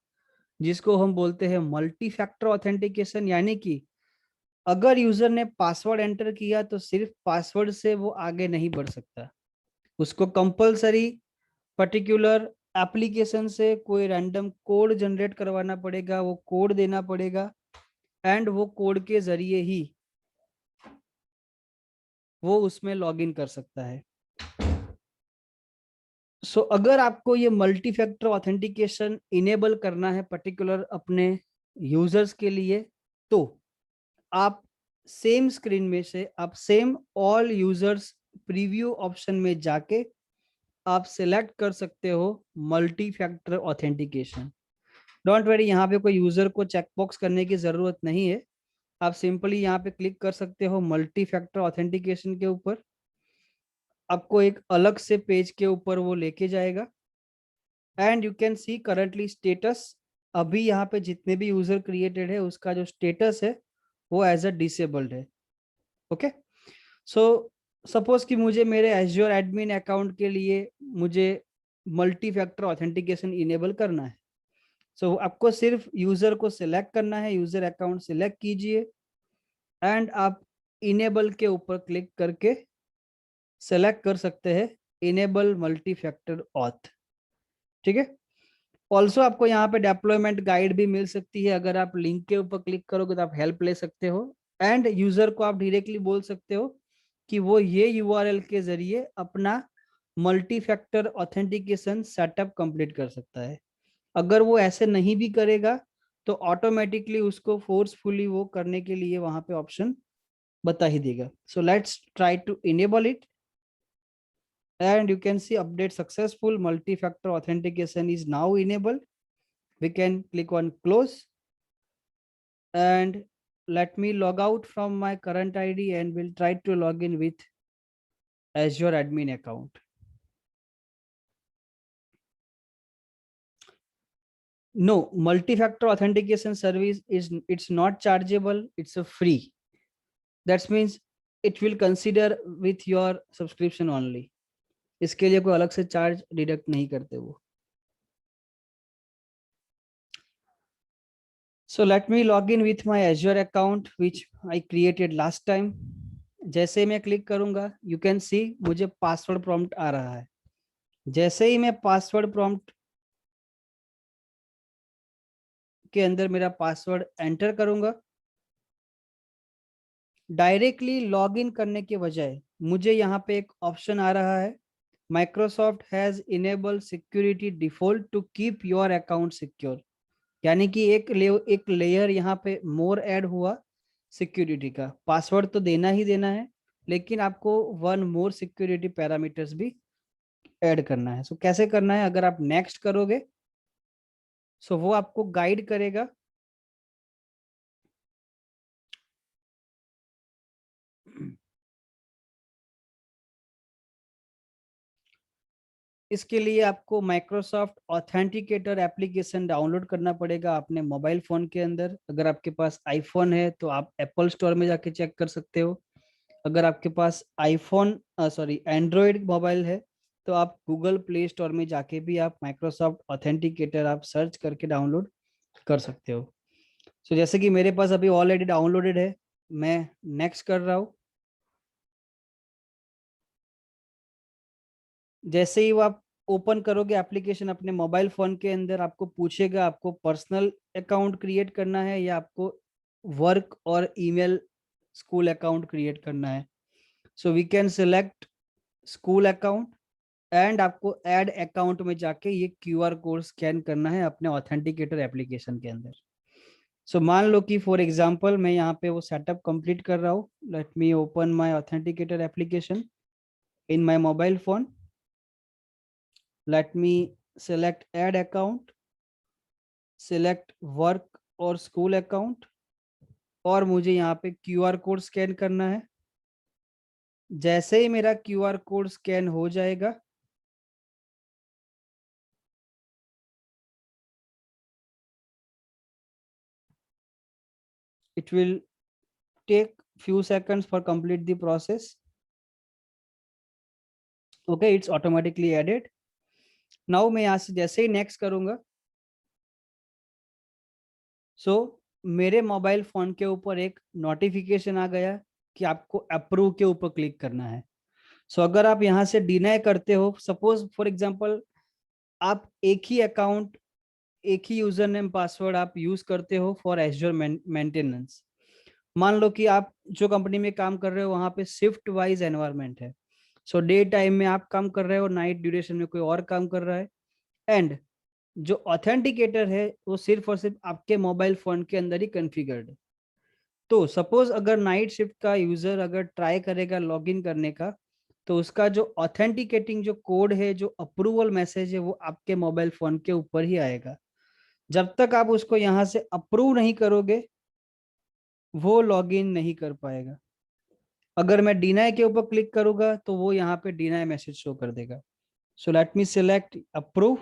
जिसको हम बोलते हैं मल्टी फैक्टर ऑथेंटिकेशन, यानी कि अगर यूजर ने पासवर्ड एंटर किया तो सिर्फ पासवर्ड से वो आगे नहीं बढ़ सकता, उसको कंपलसरी पर्टिकुलर एप्लीकेशन से कोई रैंडम कोड जनरेट करवाना पड़ेगा, वो कोड देना पड़ेगा, एंड वो कोड के जरिए ही वो उसमें लॉगिन कर सकता है। सो अगर आपको ये मल्टी फैक्टर ऑथेंटिकेशन इनेबल करना है पर्टिकुलर अपने यूजर्स के लिए, तो आप सेम स्क्रीन में से आप same all users preview option में जाके आप सिलेक्ट कर सकते हो multi factor authentication. Don't worry, यहाँ पे कोई यूजर को चेकबॉक्स करने की जरूरत नहीं है, आप सिंपली यहाँ पे क्लिक कर सकते हो मल्टी फैक्टर ऑथेंटिकेशन के ऊपर, आपको एक अलग से पेज के ऊपर वो लेके जाएगा, and you can C currently status अभी यहाँ पे जितने भी यूजर क्रिएटेड है उसका जो स्टेटस है वो एज अ डिसेबल्ड है। ओके, सो सपोज कि मुझे मेरे एज्योर एडमिन अकाउंट के लिए मुझे मल्टी फैक्टर ऑथेंटिकेशन इनेबल करना है। सो आपको सिर्फ यूजर को सिलेक्ट करना है, यूजर अकाउंट सिलेक्ट कीजिए एंड आप इनेबल के ऊपर क्लिक करके सेलेक्ट कर सकते हैं इनेबल मल्टी फैक्टर ऑथ। ठीक है, ऑल्सो आपको यहाँ पे डेप्लॉयमेंट गाइड भी मिल सकती है। अगर आप लिंक के ऊपर क्लिक करोगे तो आप हेल्प ले सकते हो एंड यूजर को आप डायरेक्टली बोल सकते हो कि वो ये यूआरएल के जरिए अपना multi factor authentication setup complete कर सकता है। अगर वो ऐसे नहीं भी करेगा तो ऑटोमेटिकली उसको फोर्सफुली वो करने के लिए वहां पे ऑप्शन बता ही देगा। So let's try to enable it and you can see update successful, multi-factor authentication is now enabled. We can click on close and let me log out from my current ID and we'll try to log in with Azure admin account. No, multi-factor authentication service is it's not chargeable, it's a free. That means it will consider with your subscription only. इसके लिए कोई अलग से चार्ज डिडक्ट नहीं करते वो। So let me log in with my Azure account which I created last time. जैसे मैं क्लिक करूंगा यू कैन सी मुझे पासवर्ड प्रॉम्प्ट आ रहा है। जैसे ही मैं पासवर्ड प्रॉम्प्ट के अंदर मेरा पासवर्ड एंटर करूंगा, डायरेक्टली लॉगिन करने के बजाय मुझे यहाँ पे एक ऑप्शन आ रहा है, Microsoft has enable security default to keep your account secure. यानी कि एक लेयर यहाँ पे मोर ऐड हुआ सिक्योरिटी का। पासवर्ड तो देना ही देना है लेकिन आपको वन मोर सिक्योरिटी पैरामीटर्स भी ऐड करना है। सो कैसे करना है, अगर आप नेक्स्ट करोगे सो वो आपको गाइड करेगा। इसके लिए आपको माइक्रोसॉफ्ट ऑथेंटिकेटर एप्लीकेशन डाउनलोड करना पड़ेगा अपने मोबाइल फोन के अंदर। अगर आपके पास आईफोन है तो आप एप्पल स्टोर में जाके चेक कर सकते हो। अगर आपके पास आईफोन सॉरी एंड्रॉयड मोबाइल है तो आप गूगल प्ले स्टोर में जाके भी आप माइक्रोसॉफ्ट ऑथेंटिकेटर आप सर्च करके डाउनलोड कर सकते हो। सो जैसे कि मेरे पास अभी ऑलरेडी डाउनलोडेड है, मैं नेक्स्ट कर रहा हूँ। जैसे ही वो आप ओपन करोगे एप्लीकेशन अपने मोबाइल फोन के अंदर, आपको पूछेगा आपको पर्सनल अकाउंट क्रिएट करना है या आपको वर्क और ईमेल स्कूल अकाउंट क्रिएट करना है। So we can select school account and आपको ऐड अकाउंट में जाके ये क्यूआर कोड स्कैन करना है अपने ऑथेंटिकेटर एप्लीकेशन के अंदर। सो मान लो कि फॉर एग्जांपल मैं यहाँ पे वो सेटअप कंप्लीट कर रहा हूँ। Let me open my authenticator application in my mobile phone. Let me select add account, select work और school account और मुझे यहाँ पे QR कोड स्कैन करना है। जैसे ही मेरा QR कोड स्कैन हो जाएगा it will take few seconds for complete the process. Okay, it's automatically added. Now मैं यहाँ से जैसे ही नेक्स्ट करूंगा मेरे मोबाइल फोन के ऊपर एक नोटिफिकेशन आ गया कि आपको अप्रूव के ऊपर क्लिक करना है। अगर आप यहाँ से डिनाई करते हो, सपोज फॉर एग्जांपल आप एक ही अकाउंट एक ही यूजर नेम पासवर्ड आप यूज करते हो फॉर एज्योर मेंटेनेंस। मान लो कि आप जो कंपनी में काम कर रहे हो वहां पे शिफ्ट वाइज एनवायरनमेंट है। डे टाइम में आप काम कर रहे हो, नाइट ड्यूरेशन में कोई और काम कर रहा है एंड जो ऑथेंटिकेटर है वो सिर्फ और सिर्फ आपके मोबाइल फोन के अंदर ही कॉन्फ़िगर्ड है। तो सपोज अगर नाइट शिफ्ट का यूजर अगर ट्राई करेगा लॉगिन करने का तो उसका जो ऑथेंटिकेटिंग जो कोड है, जो अप्रूवल मैसेज है, वो आपके मोबाइल फोन के ऊपर ही आएगा। जब तक आप उसको यहाँ से अप्रूव नहीं करोगे वो लॉगिन नहीं कर पाएगा। अगर मैं डिनाई के ऊपर क्लिक करूंगा तो वो यहाँ पे डिनाई मैसेज शो कर देगा। सो let me select approve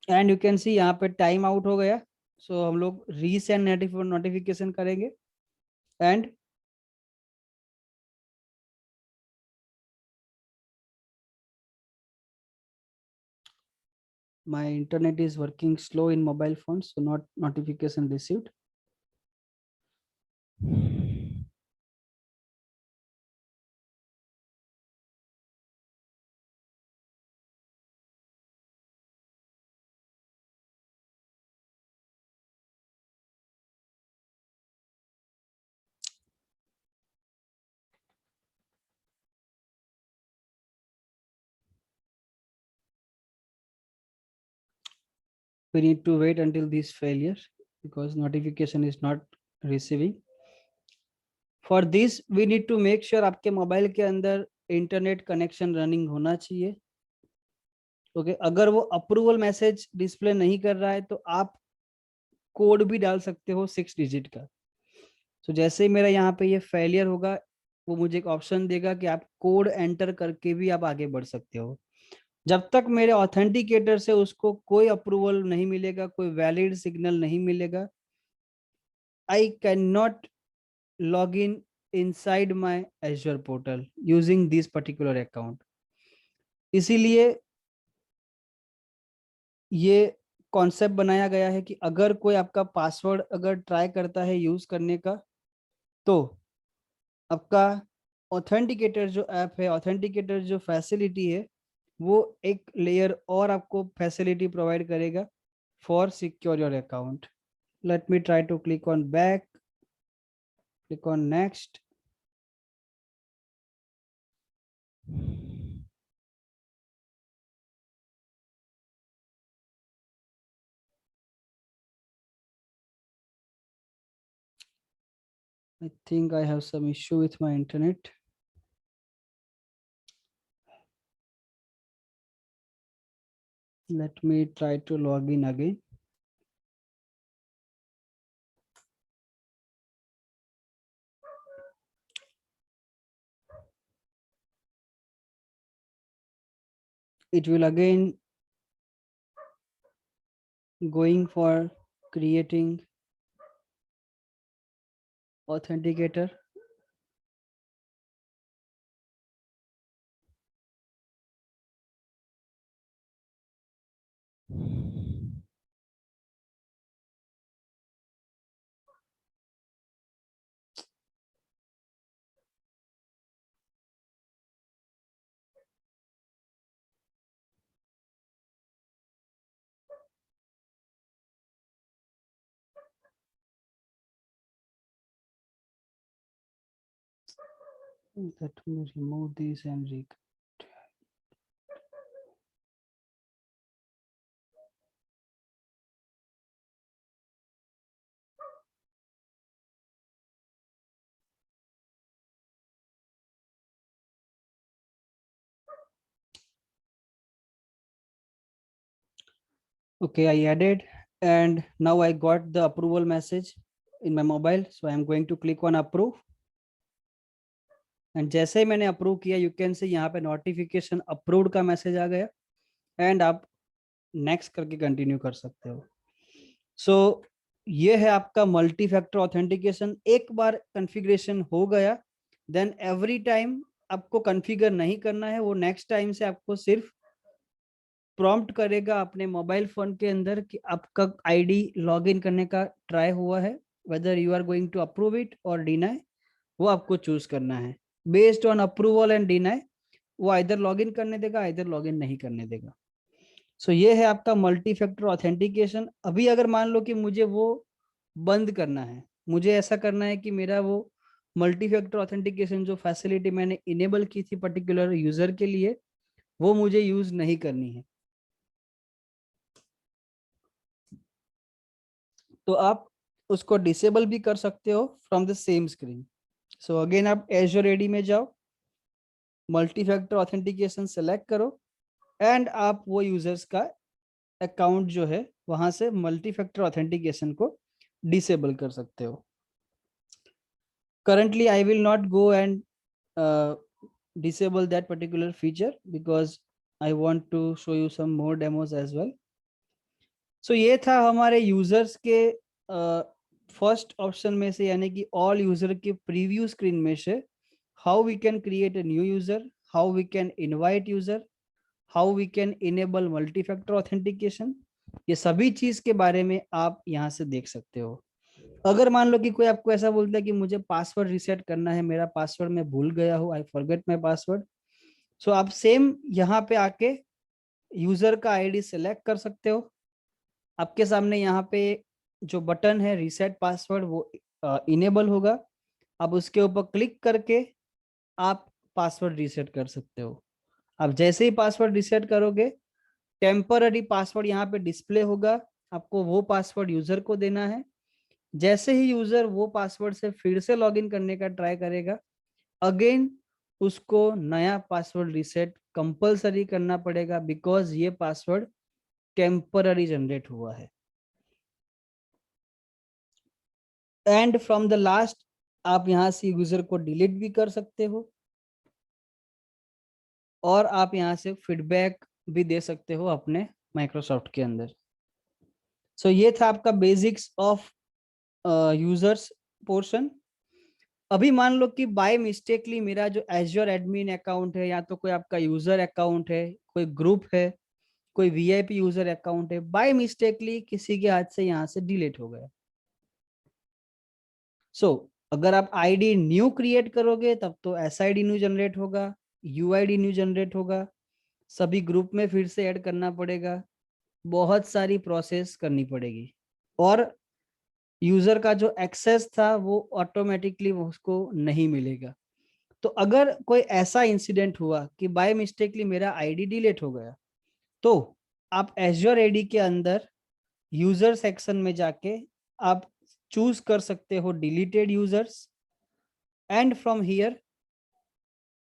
and you can see यहाँ पे टाइम आउट हो गया, सो हम लोग रीसेंड नोटिफिकेशन करेंगे and my internet is working slow in mobile phones, so not notification received. We need to wait until this failure because notification is not receiving. For this we need to make sure आपके मोबाइल के अंदर इंटरनेट कनेक्शन रनिंग होना चाहिए. ओके अगर वो अप्रूवल मैसेज डिस्प्ले नहीं कर रहा है तो आप कोड भी डाल सकते हो 6 डिजिट का. तो जैसे ही मेरा यहाँ पे ये फेलियर होगा, वो मुझे एक ऑप्शन देगा कि आप कोड एंटर करके भी आप आगे बढ़ सकते हो. जब तक मेरे ऑथेंटिकेटर से उसको कोई अप्रूवल नहीं मिलेगा, कोई वैलिड सिग्नल नहीं मिलेगा, I can not log in inside my azure portal using this particular account. इसीलिए ये कॉन्सेप्ट बनाया गया है कि अगर कोई आपका पासवर्ड अगर ट्राई करता है यूज करने का, तो आपका ऑथेंटिकेटर जो ऐप है, ऑथेंटिकेटर जो फैसिलिटी है, वो एक लेयर और आपको फैसिलिटी प्रोवाइड करेगा for secure your account. Let me try to click on back, click on next. I think I have some issue with my internet. Let me try to log in again. It will again going for creating authenticator. Let me remove this and okay, I added and now I got the approval message in my mobile, so I am going to click on approve. And जैसे ही मैंने अप्रूव किया, यू कैन से यहाँ पे नोटिफिकेशन अप्रूव्ड का मैसेज आ गया एंड आप नेक्स्ट करके कंटिन्यू कर सकते हो. सो ये है आपका मल्टी फैक्टर ऑथेंटिकेशन. एक बार कॉन्फ़िगरेशन हो गया, देन एवरी टाइम आपको कॉन्फ़िगर नहीं करना है. वो नेक्स्ट टाइम से आपको सिर्फ प्रॉम्प्ट करेगा अपने मोबाइल फोन के अंदर कि आपका आईडी लॉगिन करने का ट्राई हुआ है, whether you are going to approve it और डिनाई, वो आपको चूज करना है. Based on approval and deny वो आइदर लॉगिन करने देगा, आइदर लॉगिन नहीं करने देगा. सो ये है आपका मल्टी फैक्टर ऑथेंटिकेशन. अभी अगर मान लो कि मुझे वो बंद करना है, मुझे ऐसा करना है कि मेरा वो मल्टी फैक्टर ऑथेंटिकेशन जो फैसिलिटी मैंने इनेबल की थी पर्टिकुलर यूजर के लिए, वो मुझे यूज नहीं करनी है, तो आप उसको डिसेबल भी कर सकते हो from the same screen. So again आप एज्योर एडी में जाओ, मल्टी फैक्टर ऑथेंटिकेशन सेलेक्ट करो एंड आप वो यूजर्स का अकाउंट जो है वहां से मल्टी फैक्टर ऑथेंटिकेशन को डिसेबल कर सकते हो. currently I will not go and disable that particular feature because I want to show you some more demos as well. सो ये था हमारे यूजर्स के फर्स्ट ऑप्शन में से, यानी कि ऑल यूजर के प्रीव्यू स्क्रीन में से, how we can create a new user, how we can invite user, how we can enable multi factor authentication, ये सभी चीज के बारे में आप यहाँ से देख सकते हो। अगर मान लो कि कोई आपको ऐसा बोलता है कि मुझे पासवर्ड रिसेट करना है, मेरा पासवर्ड मैं भूल गया हूँ, आई फॉरगेट माय पासवर्ड, सो आप सेम यहाँ पे आके यूजर का आईडी सेलेक्ट कर सकते हो। आपके सामने यहाँ पे जो बटन है रीसेट पासवर्ड वो इनेबल होगा, आप उसके ऊपर क्लिक करके आप पासवर्ड रीसेट कर सकते हो। आप जैसे ही पासवर्ड रीसेट करोगे, टेम्पररी पासवर्ड यहाँ पे डिस्प्ले होगा, आपको वो पासवर्ड यूजर को देना है। जैसे ही यूजर वो पासवर्ड से फिर से लॉगिन करने का ट्राई करेगा, अगेन उसको नया पासवर्ड रीसेट कंपलसरी करना पड़ेगा, बिकॉज ये पासवर्ड टेम्पररी जनरेट हुआ है। एंड फ्रॉम द लास्ट आप यहां से यूजर को डिलीट भी कर सकते हो, और आप यहां से फीडबैक भी दे सकते हो अपने माइक्रोसॉफ्ट के अंदर। सो ये था आपका बेसिक्स ऑफ यूजर्स पोर्शन। अभी मान लो कि बाय मिस्टेकली मेरा जो एज्योर एडमिन अकाउंट है, या तो कोई आपका यूजर अकाउंट है, कोई ग्रुप है, कोई वीआईपी यूजर अकाउंट है, बाय मिस्टेकली किसी के हाथ से यहाँ से डिलीट हो गया। सो अगर आप आईडी न्यू क्रिएट करोगे तब तो एसआईडी न्यू जनरेट होगा, यूआईडी न्यू जनरेट होगा, सभी ग्रुप में फिर से ऐड करना पड़ेगा, बहुत सारी प्रोसेस करनी पड़ेगी, और यूजर का जो एक्सेस था वो ऑटोमेटिकली उसको नहीं मिलेगा। तो अगर कोई ऐसा इंसिडेंट हुआ कि बाय मिस्टेकली मेरा आईडी डिलीट हो गया, तो आप एज्योर आईडी के अंदर यूजर सेक्शन में जाके आप चूज कर सकते हो deleted users, and from here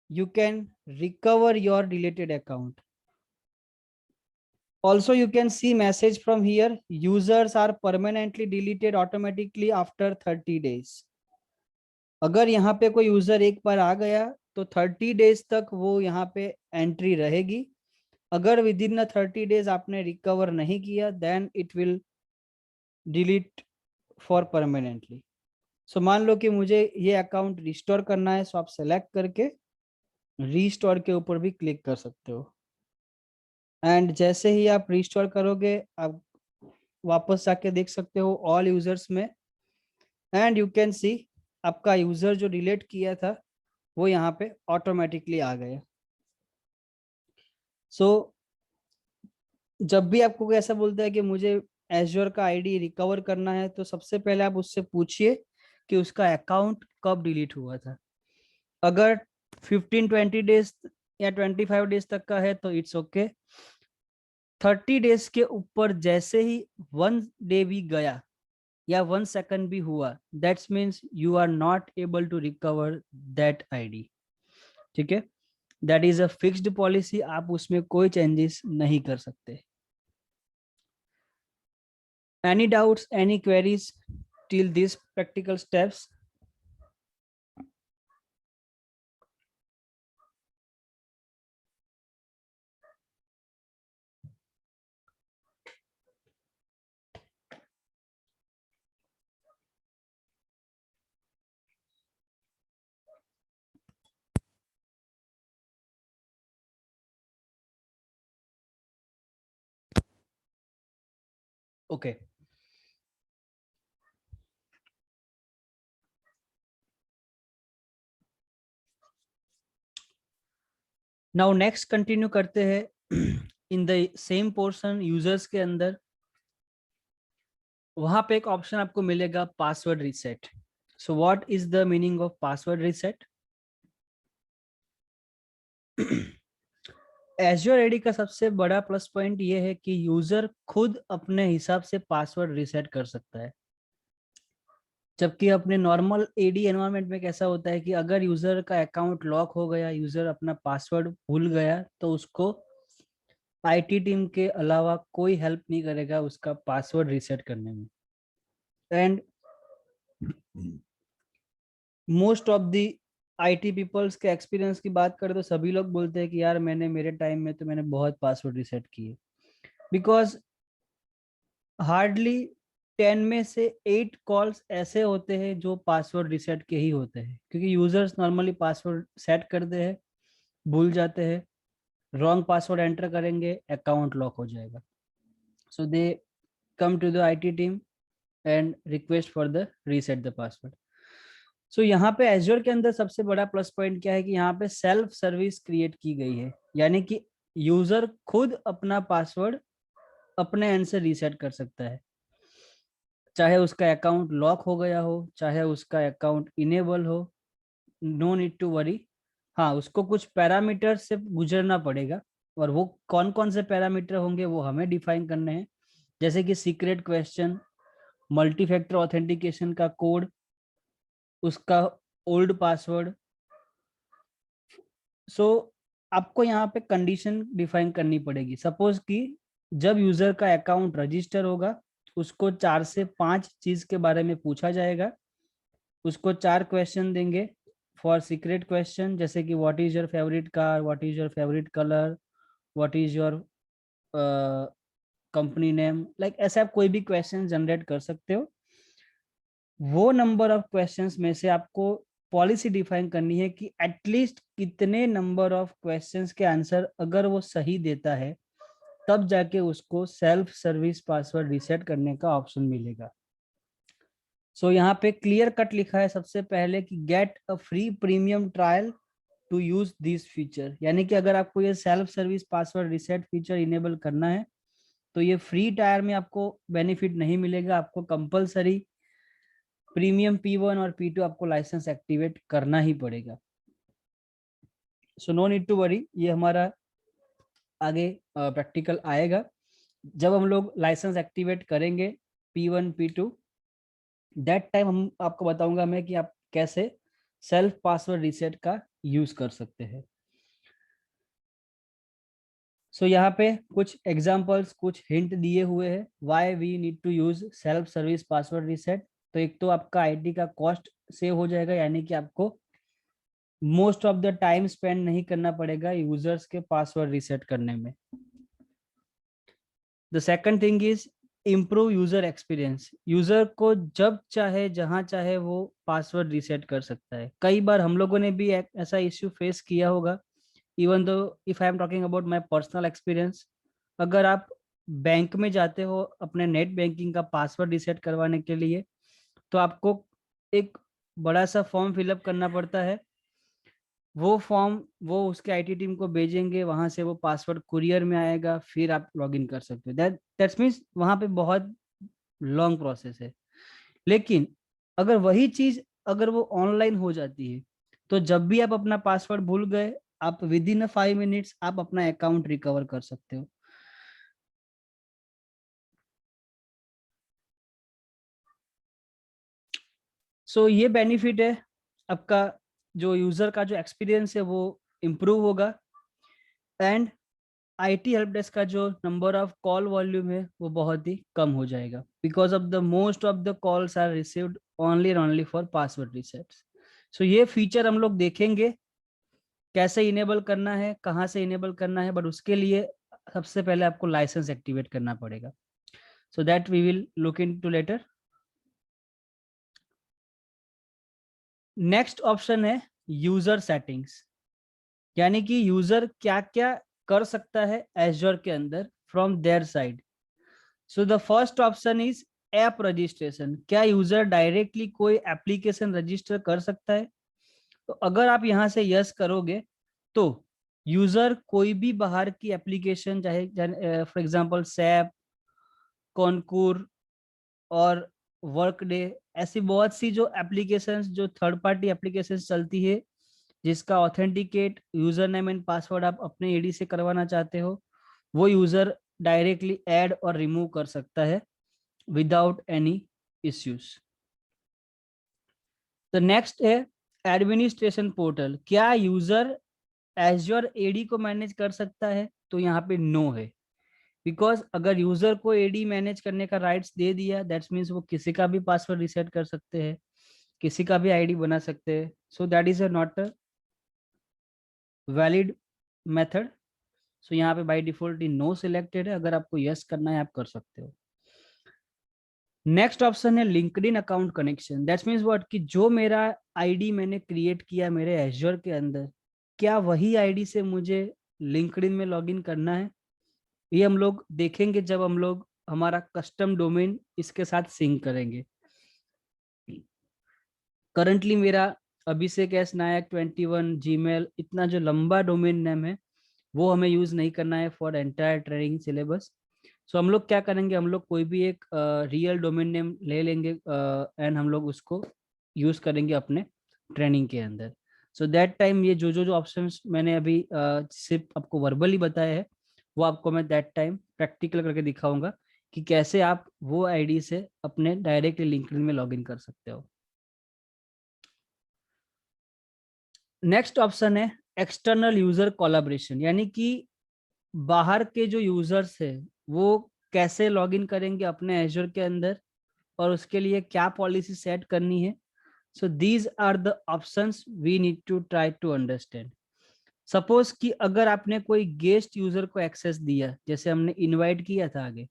you can recover your deleted account. Also you can see message from here, users are permanently deleted automatically after 30 days. अगर यहाँ पे कोई यूजर एक बार आ गया तो 30 डेज तक वो यहाँ पे एंट्री रहेगी। अगर विद इन 30 डेज आपने रिकवर नहीं किया, then it will delete for permanently. So मान लो कि मुझे ये अकाउंट रिस्टोर करना है, सो आप सेलेक्ट करके रीस्टोर के ऊपर भी क्लिक कर सकते हो, एंड जैसे ही आप रिस्टोर करोगे आप वापस जाके देख सकते हो ऑल यूजर्स में, एंड यू कैन सी आपका यूजर जो डिलीट किया था वो यहाँ पे ऑटोमेटिकली आ गया। सो जब भी आपको कोई ऐसा बोलता है कि मुझे एज्योर का आईडी रिकवर करना है, तो सबसे पहले आप उससे पूछिए कि उसका अकाउंट कब डिलीट हुआ था। अगर 15-20 डेज या 25 डेज तक का है तो इट्स ओके। 30 डेज के ऊपर जैसे ही 1 डे भी गया या 1 सेकंड भी हुआ, that's means you are not able to recover that ID. ठीक है, that is a fixed policy, आप उसमें कोई चेंजेस नहीं कर सकते। Any doubts, any queries till this practical steps? Okay, now next continue करते हैं in the same portion users के अंदर। वहां पे एक ऑप्शन आपको मिलेगा password reset. So what is the meaning of password reset? Azure ID का सबसे बड़ा प्लस पॉइंट ये है कि यूजर खुद अपने हिसाब से पासवर्ड रीसेट कर सकता है। जबकि अपने नॉर्मल एडी एनवायरनमेंट में कैसा होता है कि अगर यूजर का अकाउंट लॉक हो गया, यूजर अपना पासवर्ड भूल गया, तो उसको आईटी टीम के अलावा कोई हेल्प नहीं करेगा उसका पासवर्ड रीसेट करने में। And most of the IT peoples के एक्सपीरियंस की बात करें तो सभी लोग बोलते हैं कि यार मैंने मेरे टाइम में तो मैंने बहुत पासवर्ड रीसेट किए, बिकॉज हार्डली 10 में से 8 कॉल्स ऐसे होते हैं जो पासवर्ड रिसेट के ही होते हैं, क्योंकि यूजर्स नॉर्मली पासवर्ड सेट करते हैं, भूल जाते हैं, रॉन्ग पासवर्ड एंटर करेंगे, अकाउंट लॉक हो जाएगा। So they come to the IT team and request for the reset the password. So यहाँ पे एज्योर के अंदर सबसे बड़ा प्लस पॉइंट क्या है कि यहाँ पे सेल्फ सर्विस क्रिएट की गई है, यानी कि यूजर खुद अपना पासवर्ड अपने एंड से रीसेट कर सकता है, चाहे उसका अकाउंट लॉक हो गया हो, चाहे उसका अकाउंट इनेबल हो, नो नीड टू वरी। हाँ, उसको कुछ पैरामीटर से गुजरना पड़ेगा, और वो कौन कौन से पैरामीटर होंगे वो हमें डिफाइन करने हैं, जैसे कि secret question, multi factor authentication का कोड, उसका ओल्ड पासवर्ड। सो आपको यहाँ पे कंडीशन डिफाइन करनी पड़ेगी। सपोज कि जब यूजर का अकाउंट रजिस्टर होगा, उसको 4 से 5 चीज के बारे में पूछा जाएगा, उसको 4 क्वेश्चन देंगे फॉर सीक्रेट क्वेश्चन, जैसे कि what is your favourite car, what is your favourite colour, what is your company name, like ऐसे आप कोई भी क्वेश्चन जनरेट कर सकते हो। वो नंबर ऑफ क्वेश्चंस में से आपको पॉलिसी डिफाइन करनी है कि एटलीस्ट कितने नंबर ऑफ क्वेश्चंस के आंसर अगर वो सही देता है, तब जाके उसको सेल्फ सर्विस पासवर्ड रीसेट करने का ऑप्शन मिलेगा। सो यहाँ पे क्लियर कट लिखा है सबसे पहले कि get a free premium trial to use this feature, यानी कि अगर आपको ये self service password reset feature enable करना है तो ये फ्री टायर में आपको बेनिफिट नहीं मिलेगा, आपको कंपलसरी प्रीमियम P1 और P2 आपको लाइसेंस एक्टिवेट करना ही पड़ेगा। So no need to worry, ये हमारा आगे प्रैक्टिकल आएगा जब हम लोग लाइसेंस एक्टिवेट करेंगे P1 P2, दैट टाइम हम आपको बताऊंगा मैं कि आप कैसे सेल्फ पासवर्ड रीसेट का यूज कर सकते हैं। सो यहाँ पे कुछ एग्जांपल्स, कुछ हिंट दिए हुए हैं why we need to use self service password reset. तो एक तो आपका आईटी का कॉस्ट सेव हो जाएगा, यानी कि आपको most of the time spend नहीं करना पड़ेगा यूजर्स के पासवर्ड रीसेट करने में। The second thing is improve user experience, user को जब चाहे जहां चाहे वो पासवर्ड रीसेट कर सकता है। कई बार हम लोगों ने भी एक ऐसा इश्यू फेस किया होगा, even though if I am talking about my personal experience. अगर आप बैंक में जाते हो अपने नेट बैंकिंग का पासवर्ड रीसेट करवाने के लिए, तो आपको एक बड़ा सा फॉर्म फिलअप करना पड़ता है। वो फॉर्म वो उसके आईटी टीम को भेजेंगे, वहां से वो पासवर्ड कुरियर में आएगा, फिर आप लॉगिन कर सकते हो। दैट्स मीन्स वहां पे बहुत लॉन्ग प्रोसेस है। लेकिन अगर वही चीज अगर वो ऑनलाइन हो जाती है, तो जब भी आप अपना पासवर्ड भूल गए, आप विद इन 5 मिनट्स आप अपना अकाउंट रिकवर कर सकते हो। सो ये बेनिफिट है, आपका जो यूजर का जो एक्सपीरियंस है वो इम्प्रूव होगा, एंड आईटी हेल्प डेस्क का जो नंबर ऑफ कॉल वॉल्यूम है वो बहुत ही कम हो जाएगा, because of the most of the calls are received only and only for password resets. So ये फीचर हम लोग देखेंगे कैसे इनेबल करना है, कहाँ से इनेबल करना है, बट उसके लिए सबसे पहले आपको लाइसेंस एक्टिवेट करना पड़ेगा। So that we will look into later. Next option है यूजर सेटिंग्स, यानी कि यूजर क्या क्या कर सकता है एज्योर के अंदर from their side. So the first option is app registration, क्या यूजर डायरेक्टली कोई एप्लीकेशन रजिस्टर कर सकता है? तो अगर आप यहां से यस करोगे तो यूजर कोई भी बाहर की एप्लीकेशन, चाहे फॉर एग्जांपल सैप, कॉनकूर और वर्क डे, ऐसी बहुत सी जो एप्लीकेशंस, जो थर्ड पार्टी एप्लीकेशंस चलती है, जिसका authenticate user name and password आप अपने ईडी से करवाना चाहते हो, वो यूजर डायरेक्टली ऐड और रिमूव कर सकता है विदाउट एनी इश्यूज। तो नेक्स्ट है एडमिनिस्ट्रेशन पोर्टल, क्या यूजर एज्योर एडी को मैनेज कर सकता है? तो यहाँ पे नो है, बिकॉज अगर यूजर को एडी मैनेज करने का राइट्स दे दिया, दैट्स मीन्स वो किसी का भी पासवर्ड रिसेट कर सकते हैं, किसी का भी आईडी बना सकते हैं। So that is not a valid method. So यहाँ पे बाय डिफॉल्ट नो सिलेक्टेड है, अगर आपको यस करना है आप कर सकते हो। नेक्स्ट ऑप्शन है LinkedIn account connection. That's means what, कि जो मेरा आईडी मैंने क्रिएट किया मेरे एज्योर के अंदर, क्या वही आईडी से मुझे लिंक्डइन में लॉगिन करना है? ये हम लोग देखेंगे जब हम लोग हमारा कस्टम डोमेन इसके साथ सिंक करेंगे। करंटली मेरा अभिषेक एस नायक 21 जीमेल, इतना जो लंबा डोमेन नेम है वो हमें यूज नहीं करना है फॉर एंटायर ट्रेनिंग सिलेबस। सो हम लोग क्या करेंगे, हम लोग कोई भी एक रियल डोमेन नेम ले लेंगे एंड हम लोग उसको यूज करेंगे अपने ट्रेनिंग के अंदर। सो दैट टाइम ये जो ऑप्शंस मैंने अभी सिर्फ आपको वर्बली बताया है, वो आपको मैं दैट टाइम प्रैक्टिकल करके दिखाऊंगा कि कैसे आप वो आईडी से अपने डायरेक्टली लिंक्डइन में लॉगिन कर सकते हो। नेक्स्ट ऑप्शन है एक्सटर्नल यूजर कोलैबोरेशन, यानी कि बाहर के जो यूजर्स है वो कैसे लॉगिन करेंगे अपने एज्योर के अंदर और उसके लिए क्या पॉलिसी सेट करनी है। So these are the options we need to try to understand. Suppose कि अगर आपने कोई गेस्ट यूजर को एक्सेस दिया, जैसे हमने इनवाइट किया था आगे,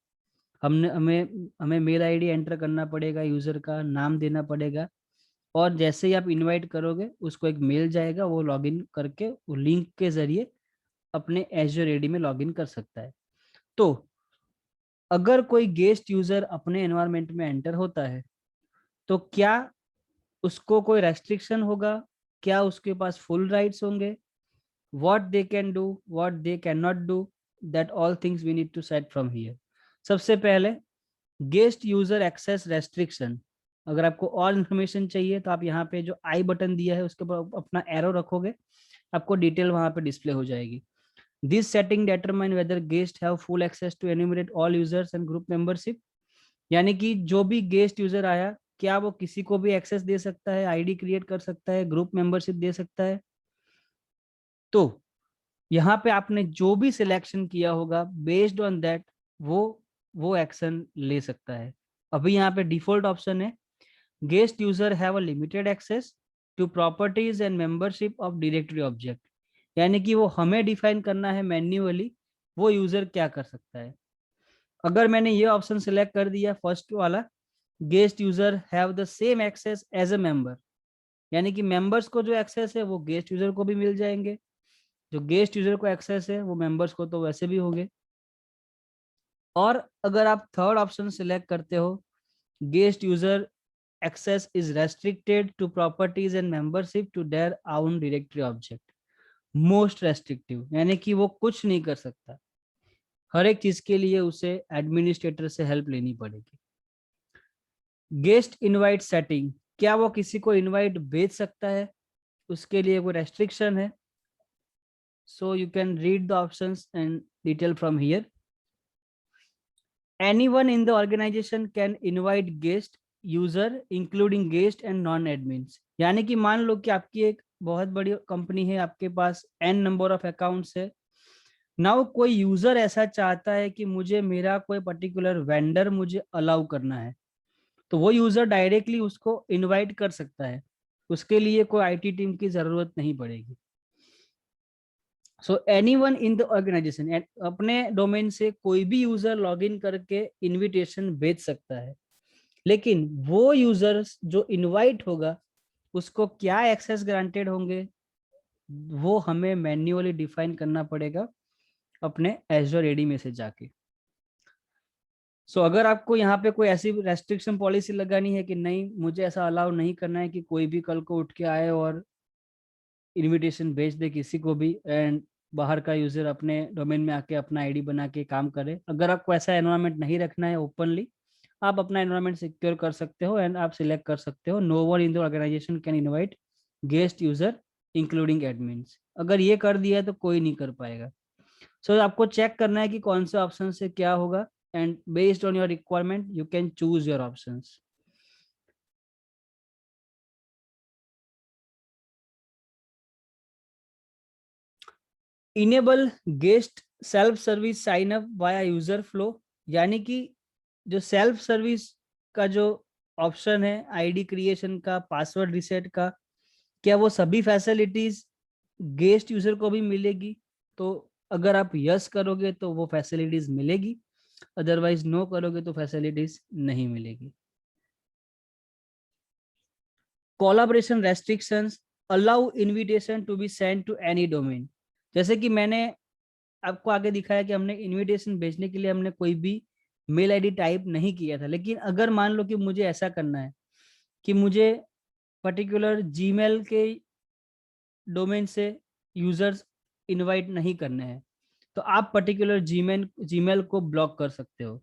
हमने हमें हमें मेल आईडी एंटर करना पड़ेगा, यूजर का नाम देना पड़ेगा, और जैसे ही आप इनवाइट करोगे उसको एक मेल जाएगा, वो लॉगिन करके वो लिंक के जरिए अपने एज्योर आईडी में लॉगिन कर सकता है। तो अगर कोई गेस्ट यूजर अपने एनवायरनमेंट में एंटर होता है तो क्या उसको कोई रेस्ट्रिक्शन होगा, क्या उसके पास फुल राइट्स होंगे, what they can do, what they can not do, that all things we need to set from here. सबसे पहले गेस्ट यूजर एक्सेस रेस्ट्रिक्शन। अगर आपको और इन्फॉर्मेशन चाहिए तो आप यहाँ पे जो आई बटन दिया है उसके ऊपर अपना एरो रखोगे, आपको डिटेल वहां पे डिस्प्ले हो जाएगी। This setting determine whether guests have full access to enumerate all users and group membership, यानी कि जो भी गेस्ट यूजर आया क्या वो किसी को भी एक्सेस दे सकता है, आईडी क्रिएट कर सकता है, ग्रुप मेंबरशिप दे सकता है। तो यहाँ पे आपने जो भी सिलेक्शन किया होगा बेस्ड ऑन दैट वो एक्शन ले सकता है। अभी यहाँ पे डिफॉल्ट ऑप्शन है guest user have a limited access to properties and membership of directory object, यानी कि वो हमें डिफाइन करना है मैन्युअली वो यूजर क्या कर सकता है। अगर मैंने ये ऑप्शन सिलेक्ट कर दिया फर्स्ट वाला, guest user have the same access as a member, यानी कि मेंबर्स को जो एक्सेस है वो गेस्ट यूजर को भी मिल जाएंगे, जो गेस्ट यूजर को एक्सेस है वो मेंबर्स को तो वैसे भी होंगे। और अगर आप थर्ड ऑप्शन सिलेक्ट करते हो guest user access is restricted to properties and membership to their own directory object, most restrictive, यानी कि वो कुछ नहीं कर सकता, हर एक चीज के लिए उसे एडमिनिस्ट्रेटर से हेल्प लेनी पड़ेगी। गेस्ट इनवाइट सेटिंग, क्या वो किसी को इनवाइट भेज सकता है, उसके लिए कोई रेस्ट्रिक्शन है। So you can read the options and detail from here. Anyone in the organization can invite guest user including guest and non admins, यानी कि मान लो कि आपकी एक बहुत बड़ी कंपनी है, आपके पास एन नंबर ऑफ अकाउंट्स है। नाउ कोई यूजर ऐसा चाहता है कि मुझे मेरा कोई पर्टिकुलर वेंडर मुझे अलाउ करना है, तो वो यूजर डायरेक्टली उसको इनवाइट कर सकता है, उसके लिए कोई आईटी टीम की जरूरत नहीं पड़ेगी। So anyone in the organization, अपने डोमेन से कोई भी यूजर लॉगिन करके इनविटेशन भेज सकता है, लेकिन वो यूजर जो इनवाइट होगा उसको क्या एक्सेस ग्रांटेड होंगे वो हमें मैन्युअली डिफाइन करना पड़ेगा अपने एज्योर एडी में से जाके। सो अगर आपको यहाँ पे कोई ऐसी रेस्ट्रिक्शन पॉलिसी लगानी है कि नहीं मुझे ऐसा अलाउ नहीं करना है कि कोई भी कल को उठ के आए और इनविटेशन भेज दे किसी को भी एंड बाहर का यूजर अपने डोमेन में आके अपना आईडी बना के काम करे, अगर आपको ऐसा एनवायरनमेंट नहीं रखना है ओपनली, आप अपना एनवायरनमेंट सिक्योर कर सकते हो एंड आप सिलेक्ट कर सकते हो no one in the organization can invite guest user including admins. अगर ये कर दिया है तो कोई नहीं कर पाएगा। सो आपको चेक करना है कि कौन से ऑप्शन से क्या होगा and based on your requirement you can choose your options. Enable guest self service sign up via user flow, यानी कि जो सेल्फ सर्विस का जो ऑप्शन है आईडी क्रिएशन का, पासवर्ड रिसेट का, क्या वो सभी फैसिलिटीज गेस्ट यूजर को भी मिलेगी? तो अगर आप यस करोगे तो वो फैसिलिटीज मिलेगी, अदरवाइज नो करोगे तो फैसिलिटीज नहीं मिलेगी। Collaboration restrictions allow invitation to be send to any domain. जैसे कि मैंने आपको आगे दिखाया कि हमने इनविटेशन भेजने के लिए हमने कोई भी मेल आईडी टाइप नहीं किया था, लेकिन अगर मान लो कि मुझे ऐसा करना है कि मुझे पर्टिकुलर जीमेल के डोमेन से यूजर्स इनवाइट नहीं करने हैं, तो आप पर्टिकुलर जीमेल को ब्लॉक कर सकते हो।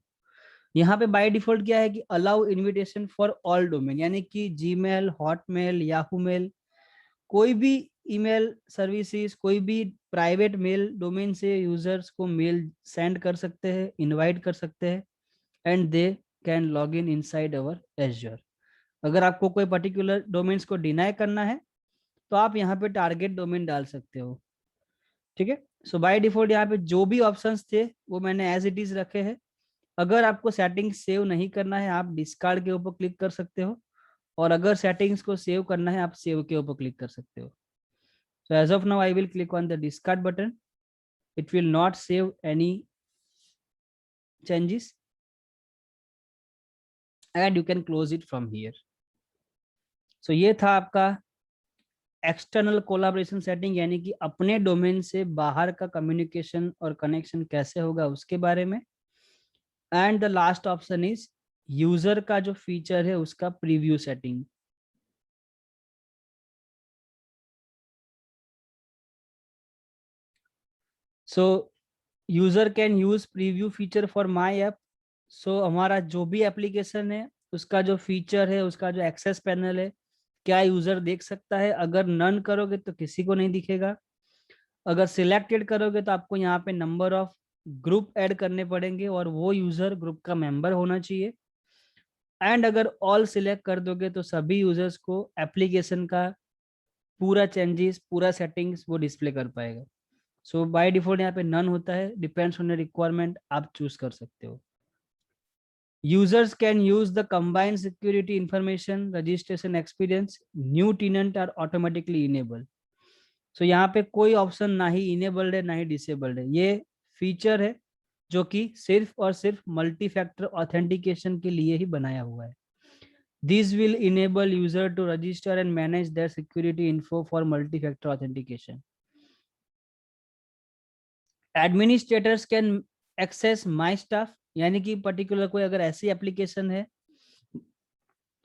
यहाँ पे बाय डिफॉल्ट क्या है कि allow invitation for all domain, यानी कि जीमेल, हॉटमेल, याहू मेल, कोई भी ईमेल सर्विसेज, कोई भी प्राइवेट मेल डोमेन से यूजर्स को मेल सेंड कर सकते हैं, इनवाइट कर सकते हैं, and they can log in inside our azure. अगर आपको कोई पर्टिकुलर डोमेन्स को डिनाई करना है तो आप यहाँ पे टारगेट डोमेन डाल सकते हो। ठीक है, सो बाय डिफॉल्ट यहाँ पे जो भी ऑप्शंस थे वो मैंने एज इट इज रखे हैं। अगर आपको सेटिंग सेव नहीं करना है आप डिस्कार्ड के ऊपर क्लिक कर सकते हो, और अगर सेटिंग्स को सेव करना है आप सेव के ऊपर क्लिक कर सकते हो। So as of now, I will click on the discard button. It will not save any changes, and you can close it from here. So ये था आपका एक्सटर्नल कोलैबोरेशन सेटिंग, यानी कि अपने डोमेन से बाहर का कम्युनिकेशन और कनेक्शन कैसे होगा उसके बारे में। And the last option is user का जो फीचर है उसका preview setting. So user can use preview feature for my app. So हमारा जो भी एप्लीकेशन है उसका जो फीचर है, उसका जो एक्सेस पैनल है, क्या यूजर देख सकता है। अगर नन करोगे तो किसी को नहीं दिखेगा, अगर सिलेक्टेड करोगे तो आपको यहाँ पे नंबर ऑफ ग्रुप ऐड करने पड़ेंगे और वो यूजर ग्रुप का मेंबर होना चाहिए। एंड अगर ऑल सिलेक्ट कर दोगे तो सभी यूजर्स को एप्लीकेशन का पूरा चेंजेस, पूरा सेटिंग्स वो डिस्प्ले कर पाएगा। सो बाय डिफॉल्ट यहाँ पे नन होता है, डिपेंड्स ऑन रिक्वायरमेंट, आप चूज कर सकते हो। Users can use the combined security information registration experience. New tenant are automatically enabled. So यहाँ पे कोई ऑप्शन ना ही इनेबल्ड है ना ही डिसेबल्ड है, ये फीचर है जो कि सिर्फ और सिर्फ मल्टी फैक्टर ऑथेंटिकेशन के लिए ही बनाया हुआ है। This will enable user to register and manage their security info for multi-factor authentication. Administrators can access my stuff, यानी कि पर्टिकुलर कोई अगर ऐसी एप्लीकेशन है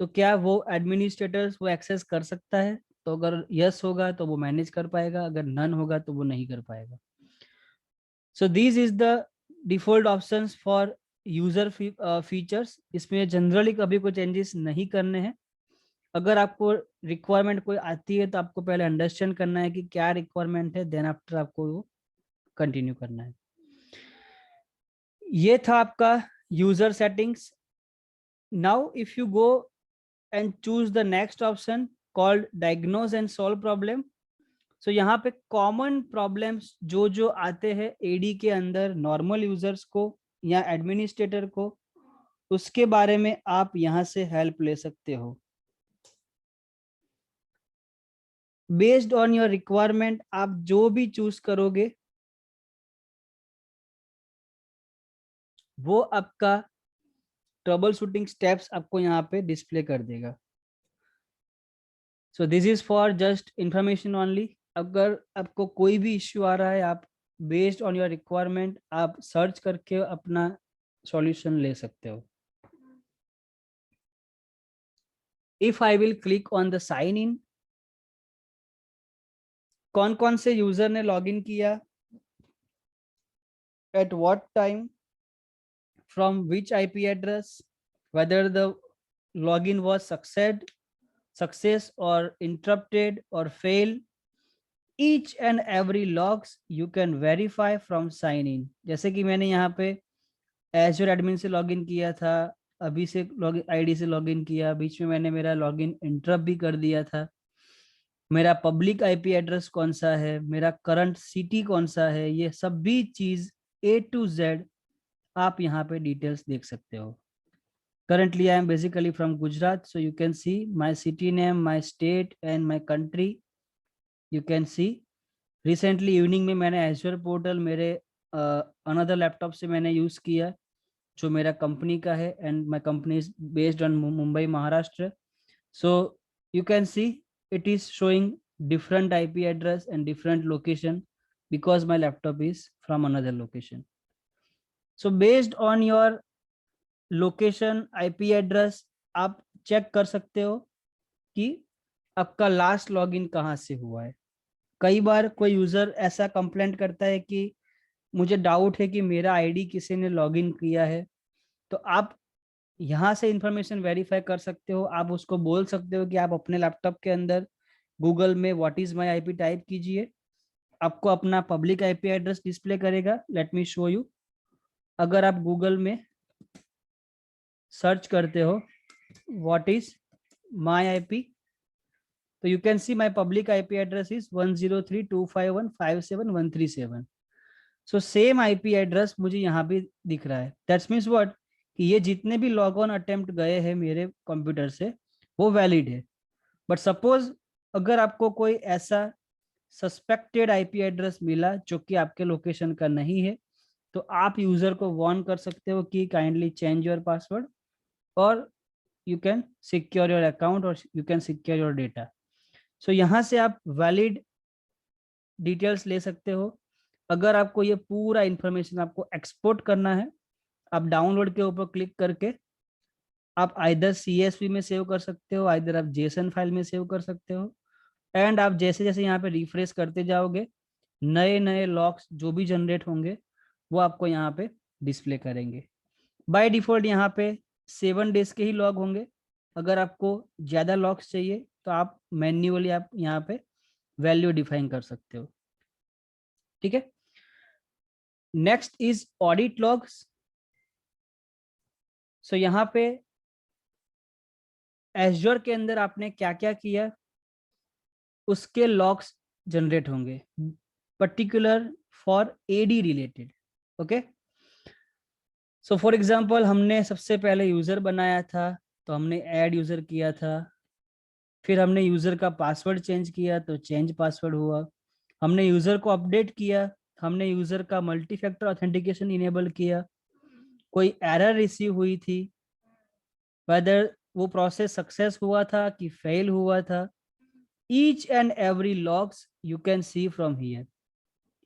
तो क्या वो एडमिनिस्ट्रेटर्स वो एक्सेस कर सकता है। तो अगर यस होगा तो वो मैनेज कर पाएगा, अगर नन होगा तो वो नहीं कर पाएगा। सो this is the default options for user features. इसमें जनरली कभी कोई चेंजेस नहीं करने हैं। अगर आपको रिक्वायरमेंट कोई आती है तो आपको पहले अंडरस्टैंड करना है कि क्या रिक्वायरमेंट है, देन आफ्टर आपको वो कंटिन्यू करना है। ये था आपका user settings. Now if you go and choose the next option called diagnose and solve problem. So यहाँ पे कॉमन प्रॉब्लम्स जो जो आते हैं एडी के अंदर नॉर्मल यूजर्स को या एडमिनिस्ट्रेटर को, उसके बारे में आप यहाँ से हेल्प ले सकते हो। बेस्ड ऑन योर रिक्वायरमेंट आप जो भी चूज करोगे वो आपका ट्रबल शूटिंग स्टेप्स आपको यहाँ पे डिस्प्ले कर देगा। So this is for just information only. अगर आपको कोई भी इश्यू आ रहा है आप बेस्ड ऑन योर रिक्वायरमेंट आप सर्च करके अपना सॉल्यूशन ले सकते हो। If I will click on the sign in, कौन कौन से यूजर ने लॉगिन किया, at what time, from which IP address, whether the login was success और इंटरप्टेड और fail, each and every logs you can verify from sign in। जैसे कि मैंने यहाँ पे एज्योर एडमिन से लॉगिन किया था, अभी से लॉगिन आईडी से लॉगिन किया, बीच में मैंने मेरा लॉगिन इंटरप्ट भी कर दिया था, मेरा पब्लिक आईपी एड्रेस कौन सा है, मेरा करंट सिटी कौन सा है, ये सब भी चीज A to Z आप यहाँ पे डिटेल्स देख सकते हो। currently I am basically from Gujarat, so you can see my city name, my state and my country you can see। Recently evening में मैंने एज्योर पोर्टल मेरे अनदर लैपटॉप से मैंने यूज़ किया जो मेरा कंपनी का है, and my company is based on Mumbai Maharashtra. So you can see it is showing different IP address and different location because my laptop is from another location. So based on your location IP address आप चेक कर सकते हो कि आपका लास्ट लॉगिन कहाँ से हुआ है. कई बार कोई यूजर ऐसा कंप्लेंट करता है कि मुझे डाउट है कि मेरा आईडी किसी ने लॉगिन किया है, तो आप यहाँ से इंफॉर्मेशन वेरीफाई कर सकते हो. आप उसको बोल सकते हो कि आप अपने लैपटॉप के अंदर गूगल में what is my IP type कीजिए, आपको अपना पब्लिक आईपी एड्रेस डिस्प्ले करेगा. Let me show you. अगर आप गूगल में सर्च करते हो व्हाट इज माय आईपी, तो you can see my public IP address is 103.251.57.137. So same IP address मुझे यहाँ भी दिख रहा है. दैट्स मीन्स व्हाट, कि ये जितने भी लॉग ऑन अटेम्प्ट गए हैं मेरे कंप्यूटर से वो वैलिड है. बट सपोज अगर आपको कोई ऐसा सस्पेक्टेड आईपी एड्रेस मिला जो कि आपके लोकेशन का नहीं है, तो आप यूजर को वार्न कर सकते हो कि काइंडली चेंज योर पासवर्ड और you can secure your account और you can secure your data. So यहाँ से आप वैलिड डिटेल्स ले सकते हो. अगर आपको ये पूरा इंफॉर्मेशन आपको एक्सपोर्ट करना है, आप डाउनलोड के ऊपर क्लिक करके आप आइदर CSV में सेव कर सकते हो, आइदर आप JSON फाइल में सेव कर सकते हो. एंड आप जैसे जैसे यहाँ पे रिफ्रेश करते जाओगे, नए नए लॉक्स जो भी जनरेट होंगे वो आपको यहाँ पे डिस्प्ले करेंगे. बाय डिफॉल्ट यहाँ पे 7 डेज के ही लॉग होंगे. अगर आपको ज़्यादा लॉक्स चाहिए तो आप मैन्युअली आप यहाँ पे वैल्यू डिफाइन कर सकते हो. ठीक है. Next is audit logs. So यहाँ पे एज्योर के अंदर आपने क्या क्या किया उसके लॉग्स जनरेट होंगे, particular for AD related. Okay. So for example हमने सबसे पहले यूजर बनाया था तो हमने ऐड यूजर किया था. फिर हमने यूजर का पासवर्ड चेंज किया तो चेंज पासवर्ड हुआ. हमने यूजर को अपडेट किया, हमने यूजर का मल्टी फैक्टर ऑथेंटिकेशन इनेबल किया. कोई एरर रिसीव हुई थी, वेदर वो प्रोसेस सक्सेस हुआ था कि फेल हुआ था. Each and every logs you can C from here.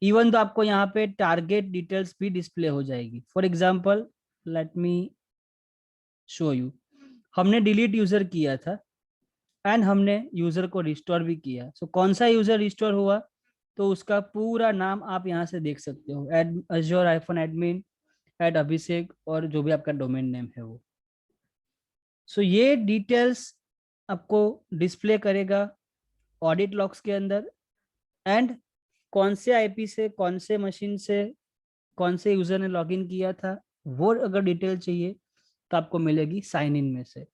Even तो आपको यहाँ पे टारगेट डिटेल्स भी डिस्प्ले हो जाएगी. For example let me show you. हमने डिलीट यूजर किया था एंड हमने यूजर को रिस्टोर भी किया. सो कौन सा यूजर रिस्टोर हुआ तो उसका पूरा नाम आप यहाँ से देख सकते हो, azure-admin @abhishek और जो भी आपका डोमेन नेम है वो. सो ये डिटेल्स आपको डिस्प्ले करेगा ऑडिट लॉग्स के अंदर. एंड कौन से आईपी से कौन से मशीन से कौन से यूजर ने लॉगिन किया था वो अगर डिटेल चाहिए तो आपको मिलेगी साइन इन में से.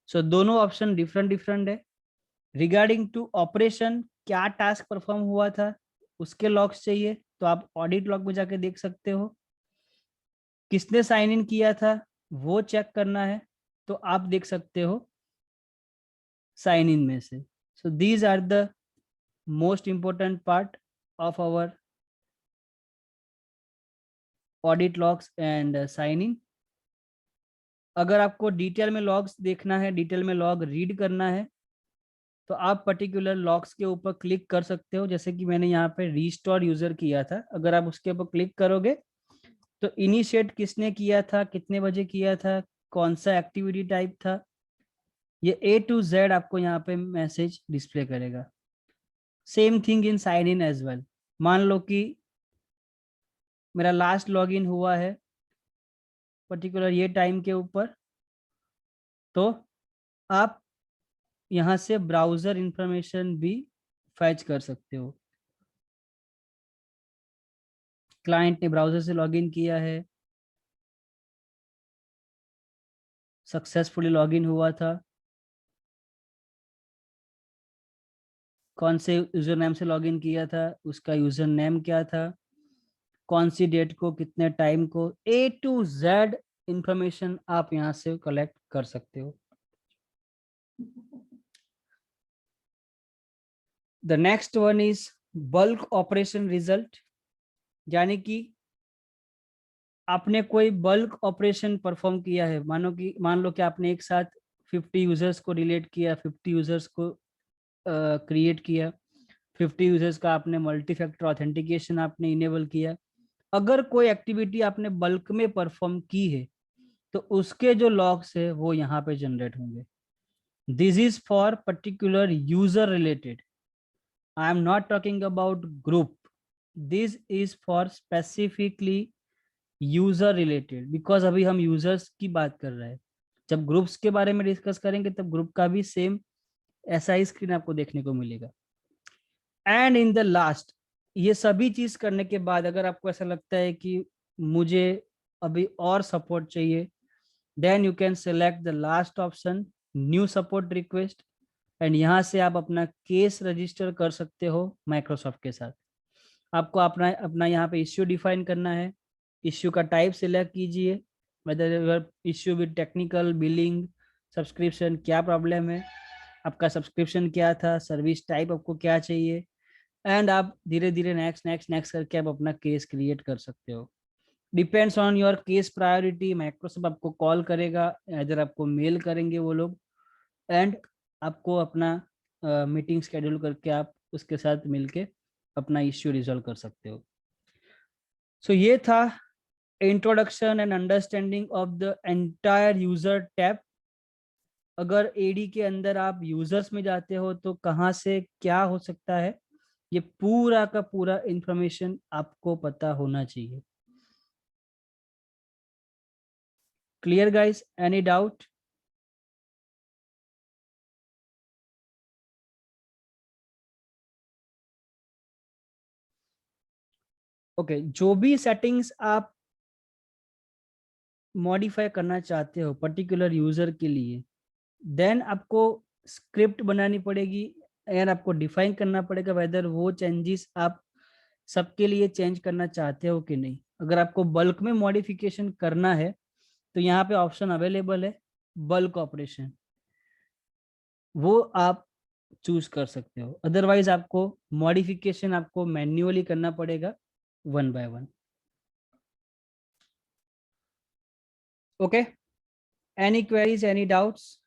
सो दोनों ऑप्शन डिफरेंट डिफरेंट है. रिगार्डिंग टू ऑपरेशन, क्या टास्क परफॉर्म हुआ था उसके लॉग्स चाहिए तो आप ऑडिट लॉग में जाके देख सकते हो. किसने साइन इन किया था वो चेक करना है तो आप देख सकते हो साइन इन में से. So these are the most important part of our audit logs and sign in. अगर आपको डिटेल में लॉग्स देखना है, डिटेल में लॉग रीड करना है, तो आप पर्टिकुलर लॉग्स के ऊपर क्लिक कर सकते हो. जैसे कि मैंने यहाँ पे रिस्टोर यूजर किया था, अगर आप उसके ऊपर क्लिक करोगे तो इनिशिएट किसने किया था, कितने बजे किया था, कौन सा एक्टिविटी टाइप था, ये A to Z आपको यहाँ पे मैसेज डिस्प्ले करेगा. Same thing in sign in as well. मान लो कि मेरा लास्ट लॉगिन हुआ है पर्टिकुलर ये टाइम के ऊपर, तो आप यहाँ से ब्राउजर इंफॉर्मेशन भी फैच कर सकते हो. क्लाइंट ने ब्राउजर से लॉगिन किया है, सक्सेसफुली लॉगिन हुआ था, कौन से यूजर नेम से लॉगिन किया था, उसका यूजर नेम क्या था, कौन सी डेट को, कितने टाइम को, A to Z इंफॉर्मेशन आप यहाँ से कलेक्ट कर सकते हो. The next one is bulk operation result. यानी कि आपने कोई बल्क ऑपरेशन परफॉर्म किया है. मान लो कि आपने एक साथ 50 यूजर्स को रिलेट किया, 50 यूजर्स को क्रिएट किया, 50 यूजर्स का आपने मल्टी फैक्टर ऑथेंटिकेशन आपने इनेबल किया। अगर कोई एक्टिविटी आपने बल्क में परफॉर्म की है तो उसके जो लॉग्स है वो यहाँ पे जनरेट होंगे। This is for particular user related, I am not talking about group, this is for specifically user related, because अभी हम यूजर्स की बात कर रहे हैं। जब ग्रुप्स के बारे में डिस्कस करेंगे तब ग्रुप का भी सेम ऐसा ही स्क्रीन आपको देखने को मिलेगा। एंड इन द लास्ट, ये सभी चीज करने के बाद अगर आपको ऐसा लगता है कि मुझे अभी और सपोर्ट चाहिए, then you can select the last option, new support request, and यहाँ से आप अपना केस रजिस्टर कर सकते हो माइक्रोसॉफ्ट के साथ। आपको अपना अपना यहाँ पे इश्यू डिफाइन करना है, इश्यू का टाइप सिलेक्ट कीजिए, whether issue with technical, billing, subscription, क्या प्रॉब्लम है, आपका सब्सक्रिप्शन क्या था, सर्विस टाइप आपको क्या चाहिए, एंड आप धीरे धीरे नेक्स्ट नेक्स्ट नेक्स्ट करके आप अपना केस क्रिएट कर सकते हो। Depends on your case priority, Microsoft आपको कॉल करेगा, इधर आपको मेल करेंगे वो लोग, एंड आपको अपना मीटिंग शेड्यूल करके आप उसके साथ मिलके अपना इश्यू रिजॉल्व कर सकते हो। सो ये था introduction and understanding of the entire user tab. अगर एडी के अंदर आप यूजर्स में जाते हो तो कहाँ से क्या हो सकता है, ये पूरा का पूरा इंफॉर्मेशन आपको पता होना चाहिए। Clear guys, any doubt? Okay, जो भी सेटिंग्स आप मॉडिफाई करना चाहते हो पर्टिकुलर यूजर के लिए, देन आपको स्क्रिप्ट बनानी पड़ेगी एंड आपको डिफाइन करना पड़ेगा वेदर वो चेंजेस आप सबके लिए चेंज करना चाहते हो कि नहीं। अगर आपको बल्क में मॉडिफिकेशन करना है तो यहाँ पे ऑप्शन अवेलेबल है बल्क ऑपरेशन, वो आप चूज कर सकते हो। अदरवाइज आपको मॉडिफिकेशन आपको मैन्युअली करना पड़ेगा one by one. Okay, any queries, any doubts?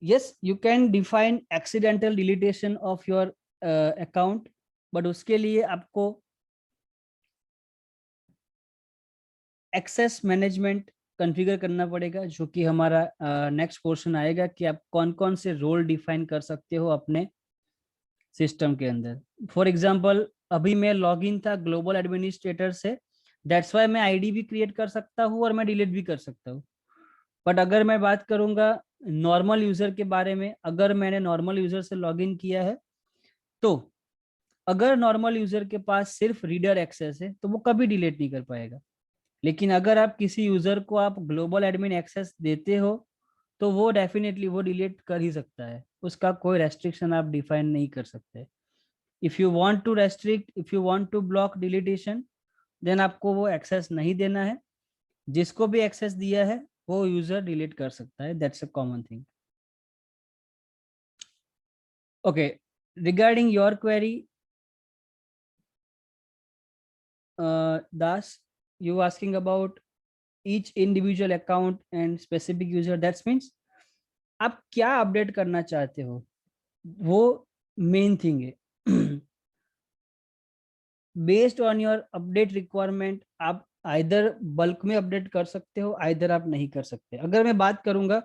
yes, you can define accidental deletion of your account, but उसके लिए आपको एक्सेस मैनेजमेंट कॉन्फ़िगर करना पड़ेगा, जो कि हमारा नेक्स्ट पोर्शन आएगा कि आप कौन कौन से रोल डिफाइन कर सकते हो अपने सिस्टम के अंदर। फॉर एग्जांपल, अभी मैं लॉगिन था ग्लोबल एडमिनिस्ट्रेटर से, दैट्स वाई मैं आईडी भी क्रिएट कर सकता हूँ और मैं डिलीट भी कर सकता हूँ। बट अगर मैं बात करूंगा नॉर्मल यूजर के बारे में, अगर मैंने नॉर्मल यूजर से लॉगिन किया है तो अगर नॉर्मल यूजर के पास सिर्फ रीडर एक्सेस है तो वो कभी डिलीट नहीं कर पाएगा। लेकिन अगर आप किसी यूजर को आप ग्लोबल एडमिन एक्सेस देते हो तो वो डेफिनेटली वो डिलीट कर ही सकता है, उसका कोई रेस्ट्रिक्शन आप डिफाइन नहीं कर सकते। If you want to restrict, if you want to block deletion, then आपको वो एक्सेस नहीं देना है। जिसको भी एक्सेस दिया है वो यूजर डिलीट कर सकता है, that's a common thing. Okay, regarding your query, Das, you asking about each individual account and specific user, that means आप क्या अपडेट करना चाहते हो, वो मेन थिंग है। Based on your update requirement आप आइदर बल्क में अपडेट कर सकते हो, आइदर आप नहीं कर सकते। अगर मैं बात करूंगा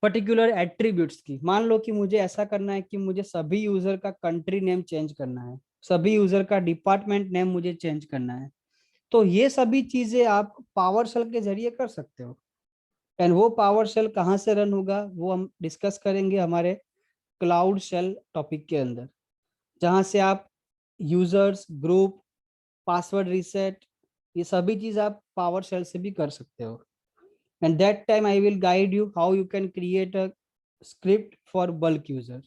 पर्टिकुलर एट्रीब्यूट्स की, मान लो कि मुझे ऐसा करना है कि मुझे सभी यूजर का कंट्री नेम चेंज करना है, सभी यूजर का डिपार्टमेंट नेम मुझे चेंज करना है, तो ये सभी चीजें आप पावर शेल के जरिए कर सकते हो। एंड वो पावर शेल कहाँ से रन होगा वो हम डिस्कस करेंगे हमारे क्लाउड शेल टॉपिक के अंदर, जहाँ से आप यूजर्स, ग्रुप, पासवर्ड रीसेट, ये सभी चीज आप पावर शेल से भी कर सकते हो। And that time I will guide you how you can create a script for bulk user.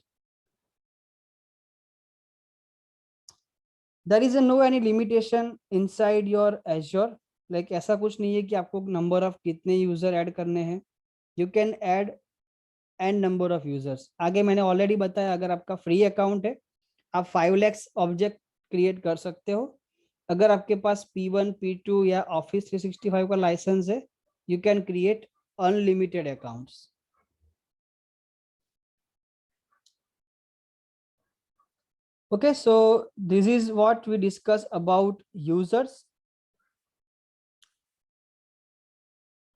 There is no any limitation inside your Azure, like ऐसा कुछ नहीं है कि आपको नंबर ऑफ कितने यूजर ऐड करने हैं। You can add N number of users. आगे मैंने ऑलरेडी बताया, अगर आपका फ्री अकाउंट है आप 5 lakhs ऑब्जेक्ट क्रिएट कर सकते हो। अगर आपके पास P1 P2 या ऑफिस 365 का लाइसेंस है, you can create unlimited accounts. Okay, so this is what we discuss about users.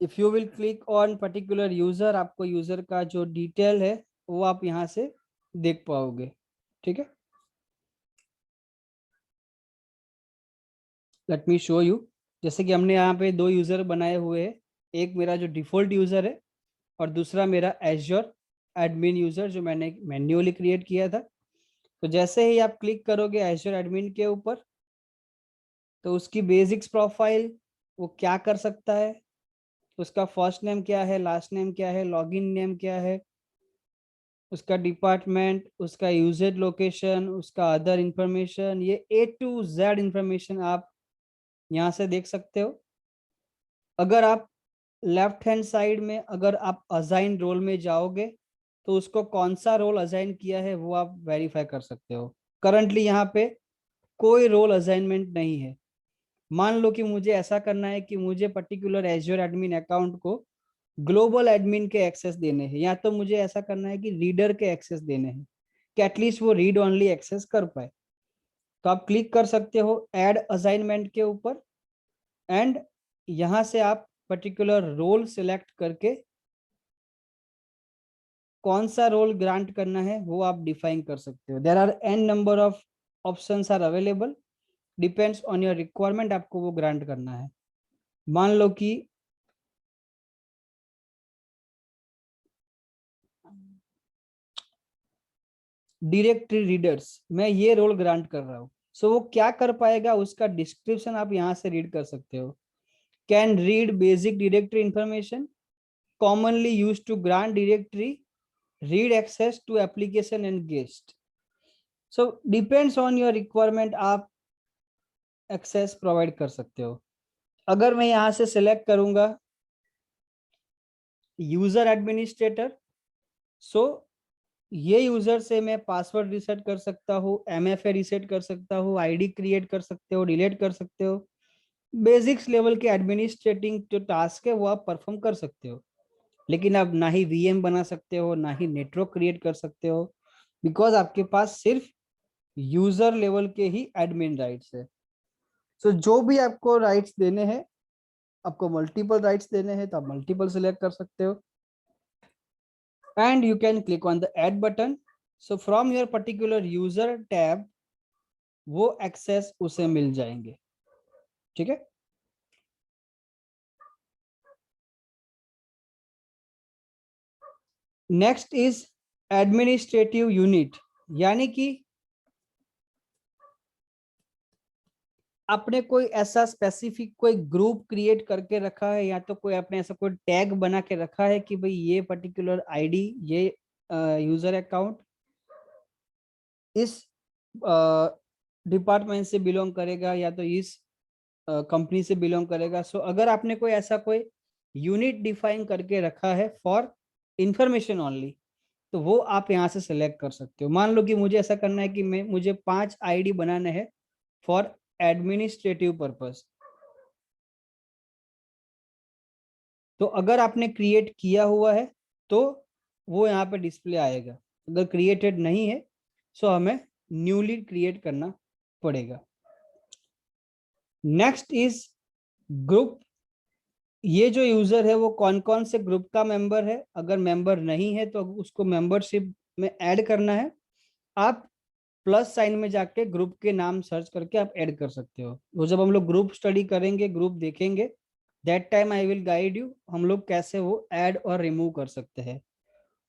If you will click on particular user, आपको यूजर का जो डिटेल है वो आप यहाँ से देख पाओगे। ठीक है, लेट मी शो यू। जैसे कि हमने यहाँ पे दो यूजर बनाए हुए हैं, एक मेरा जो डिफॉल्ट यूजर है और दूसरा मेरा एज्योर एडमिन यूजर जो मैंने मैन्युअली क्रिएट किया था। तो जैसे ही आप क्लिक करोगे एज्योर एडमिन के ऊपर, तो उसकी बेसिक्स प्रोफाइल वो क्या कर सकता है, उसका फर्स्ट नेम क्या है, लास्ट नेम क्या है, लॉगिन नेम क्या है, उसका डिपार्टमेंट, उसका यूजेज लोकेशन, उसका अदर इंफॉर्मेशन, ये A to Z इंफॉर्मेशन आप यहाँ से देख सकते हो। अगर आप लेफ्ट हैंड साइड में अगर आप असाइन रोल में जाओगे तो उसको कौन सा रोल असाइन किया है वो आप वेरीफाई कर सकते हो। करंटली यहाँ पे कोई रोल असाइनमेंट नहीं है। मान लो कि मुझे ऐसा करना है कि मुझे पर्टिकुलर एज्योर एडमिन अकाउंट को ग्लोबल एडमिन के एक्सेस देने हैं, या तो मुझे ऐसा करना है कि रीडर के एक्सेस देने हैं कि एटलीस्ट वो रीड ओनली एक्सेस कर पाए। तो आप क्लिक कर सकते हो ऐड असाइनमेंट के ऊपर, एंड यहां से आप पर्टिकुलर रोल सिलेक्ट करके कौन सा रोल ग्रांट करना है वो आप डिफाइन कर सकते हो। There are N number of options are available, depends on your requirement, आपको वो ग्रांट करना है। मान लो कि डायरेक्टरी रीडर्स मैं ये रोल ग्रांट कर रहा हूँ, सो वो क्या कर पाएगा उसका डिस्क्रिप्शन आप यहाँ से रीड कर सकते हो। Can read basic directory information, commonly used to grant directory read access to application and guest. So depends on your requirement, आप एक्सेस प्रोवाइड कर सकते हो। अगर मैं यहाँ से सिलेक्ट करूंगा यूजर एडमिनिस्ट्रेटर, सो ये यूजर से मैं पासवर्ड रिसेट कर सकता हूँ, MFA रिसेट कर सकता हूँ, आईडी क्रिएट कर सकते हो, डिलीट कर सकते हो। बेसिक्स लेवल के एडमिनिस्ट्रेटिंग जो टास्क है वो आप परफॉर्म कर सकते हो, लेकिन आप ना ही VM बना सकते हो ना ही नेटवर्क क्रिएट कर सकते हो, बिकॉज आपके पास सिर्फ यूजर लेवल के ही एडमिन राइट्स है। सो जो भी आपको राइट्स देने हैं, आपको मल्टीपल राइट्स देने हैं तो आप मल्टीपल सिलेक्ट कर सकते हो, and you can click on the add button. So from your particular user tab वो एक्सेस उसे मिल जाएंगे। ठीक है, नेक्स्ट इज एडमिनिस्ट्रेटिव यूनिट, यानी कि आपने कोई ऐसा स्पेसिफिक कोई ग्रुप क्रिएट करके रखा है, या तो कोई आपने ऐसा कोई टैग बना के रखा है कि भाई ये पर्टिकुलर आईडी, ये यूजर अकाउंट इस डिपार्टमेंट से बिलोंग करेगा या तो इस कंपनी से बिलोंग करेगा। सो अगर आपने कोई ऐसा कोई यूनिट डिफाइन करके रखा है फॉर इंफॉर्मेशन ओनली, तो वो आप यहाँ से सेलेक्ट कर सकते हो। मान लो कि मुझे ऐसा करना है कि मुझे 5 आईडी बनाने हैं फॉर एडमिनिस्ट्रेटिव पर्पस, तो अगर आपने क्रिएट किया हुआ है तो वो यहाँ पे डिस्प्ले आएगा, अगर क्रिएटेड नहीं है सो हमें न्यूली क्रिएट करना पड़ेगा। नेक्स्ट इज ग्रुप, ये जो यूजर है वो कौन कौन से ग्रुप का मेंबर है, अगर मेंबर नहीं है तो उसको मेंबरशिप में ऐड करना है। आप प्लस साइन में जाके ग्रुप के नाम सर्च करके आप ऐड कर सकते हो। वो जब हम लोग ग्रुप स्टडी करेंगे, ग्रुप देखेंगे, that time I will guide you हम लोग कैसे वो ऐड और रिमूव कर सकते हैं।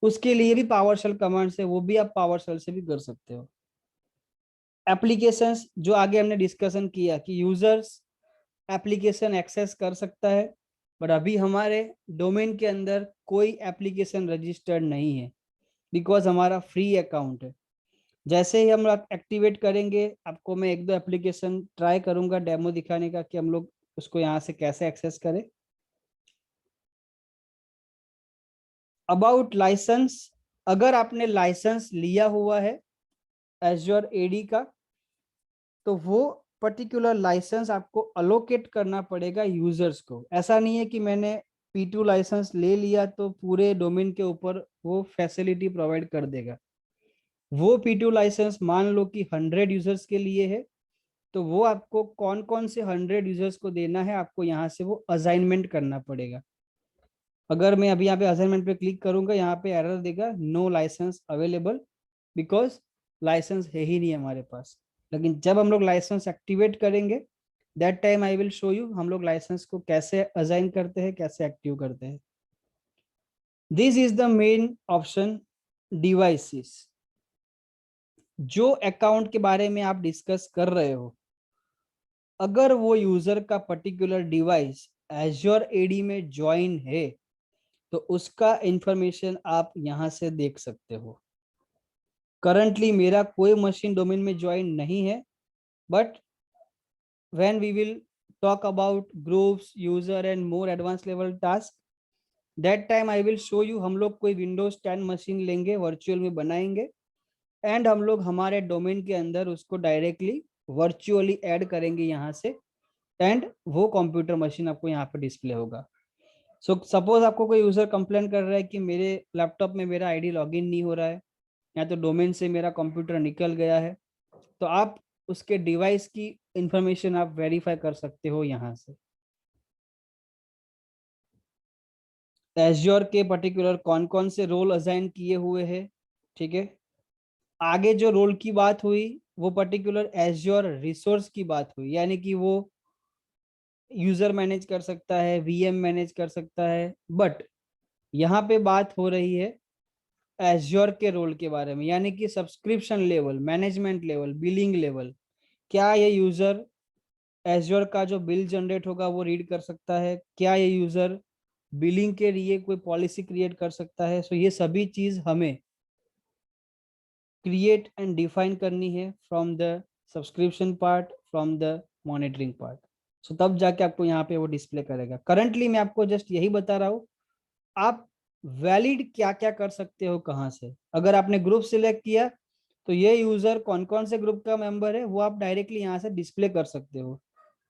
उसके लिए भी पावरशेल कमांड है, वो भी आप पावरशेल से भी कर सकते हो। एप्लीकेशंस जो आगे हमने डिस्कशन किया कि यूजर्स एप्लीकेशन एक्सेस कर सकता है, बट अभी हमारे डोमेन के अंदर कोई एप्लीकेशन रजिस्टर्ड नहीं है बिकॉज हमारा फ्री अकाउंट है। जैसे ही हम एक्टिवेट करेंगे आपको मैं एक दो एप्लीकेशन ट्राई करूंगा डेमो दिखाने का कि हम लोग उसको यहाँ से कैसे एक्सेस करें। अबाउट लाइसेंस, अगर आपने लाइसेंस लिया हुआ है एज्योर AD का, तो वो पर्टिकुलर लाइसेंस आपको अलोकेट करना पड़ेगा यूजर्स को। ऐसा नहीं है कि मैंने P2 लाइसेंस ले लिया तो पूरे डोमेन के ऊपर वो फैसिलिटी प्रोवाइड कर देगा। वो P2 लाइसेंस मान लो कि 100 यूजर्स के लिए है, तो वो आपको कौन कौन से 100 यूजर्स को देना है, आपको यहाँ से वो असाइनमेंट करना पड़ेगा। अगर मैं अभी यहाँ पे असाइनमेंट पे क्लिक करूंगा, यहाँ पे एरर देगा no license available, because license है ही नहीं हमारे पास। लेकिन जब हम लोग लाइसेंस एक्टिवेट करेंगे, that time I will show you हम लोग लाइसेंस को कैसे असाइन करते हैं, कैसे एक्टिव करते हैं। This is the main option, devices. जो अकाउंट के बारे में आप डिस्कस कर रहे हो, अगर वो यूजर का पर्टिकुलर डिवाइस एज्योर एडी में ज्वाइन है, तो उसका इंफॉर्मेशन आप यहां से देख सकते हो। करंटली मेरा कोई मशीन डोमेन में ज्वाइन नहीं है, but when we will talk about groups, user and more advance level task, that time I will show you हम लोग कोई विंडोज 10 मशीन लेंगे, वर्चुअल में बनाएंगे, एंड हम लोग हमारे डोमेन के अंदर उसको डायरेक्टली वर्चुअली ऐड करेंगे यहाँ से, एंड वो कंप्यूटर मशीन आपको यहाँ पे डिस्प्ले होगा। सो सपोज आपको कोई यूजर कंप्लेन कर रहा है कि मेरे लैपटॉप में मेरा आईडी लॉगिन नहीं हो रहा है, या तो डोमेन से मेरा कंप्यूटर निकल गया है, तो आप उसके डिवाइस की इंफॉर्मेशन आप वेरीफाई कर सकते हो यहाँ से। एज्योर के पर्टिकुलर कौन कौन से रोल असाइन किए हुए हैं, ठीक है। आगे जो रोल की बात हुई वो पर्टिकुलर एज्योर रिसोर्स की बात हुई, यानी कि वो यूजर मैनेज कर सकता है, वीएम मैनेज कर सकता है, बट यहाँ पे बात हो रही है एज्योर के रोल के बारे में, यानी कि subscription level, management level, billing level. क्या ये यूजर एज्योर का जो बिल जनरेट होगा वो रीड कर सकता है, क्या ये यूजर बिलिंग के लिए कोई पॉलिसी क्रिएट कर सकता है। सो ये सभी चीज हमें क्रिएट एंड डिफाइन करनी है from the subscription part, from the monitoring part. So तब जाके आपको यहाँ पे वो डिस्प्ले करेगा। करंटली मैं आपको जस्ट यही बता रहा हूँ आप वैलिड क्या क्या कर सकते हो कहाँ से। अगर आपने ग्रुप सिलेक्ट किया तो ये यूजर कौन कौन से ग्रुप का मेंबर है वो आप डायरेक्टली यहाँ से डिस्प्ले कर सकते हो।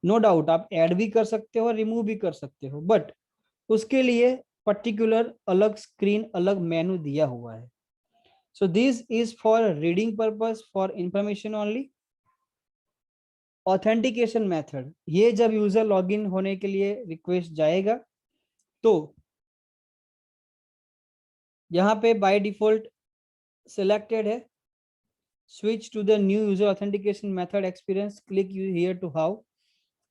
नो डाउट आप ऐड भी कर सकते हो, रिमूव भी कर सकते हो, बट उसके लिए पर्टिकुलर अलग स्क्रीन, अलग मेनू दिया हुआ है। So this is for reading purpose, for information only. Authentication method, ये जब यूजर लॉगिन होने के लिए रिक्वेस्ट जाएगा तो यहाँ पे बाय डिफॉल्ट सिलेक्टेड है switch to the new user authentication method experience, click here to how.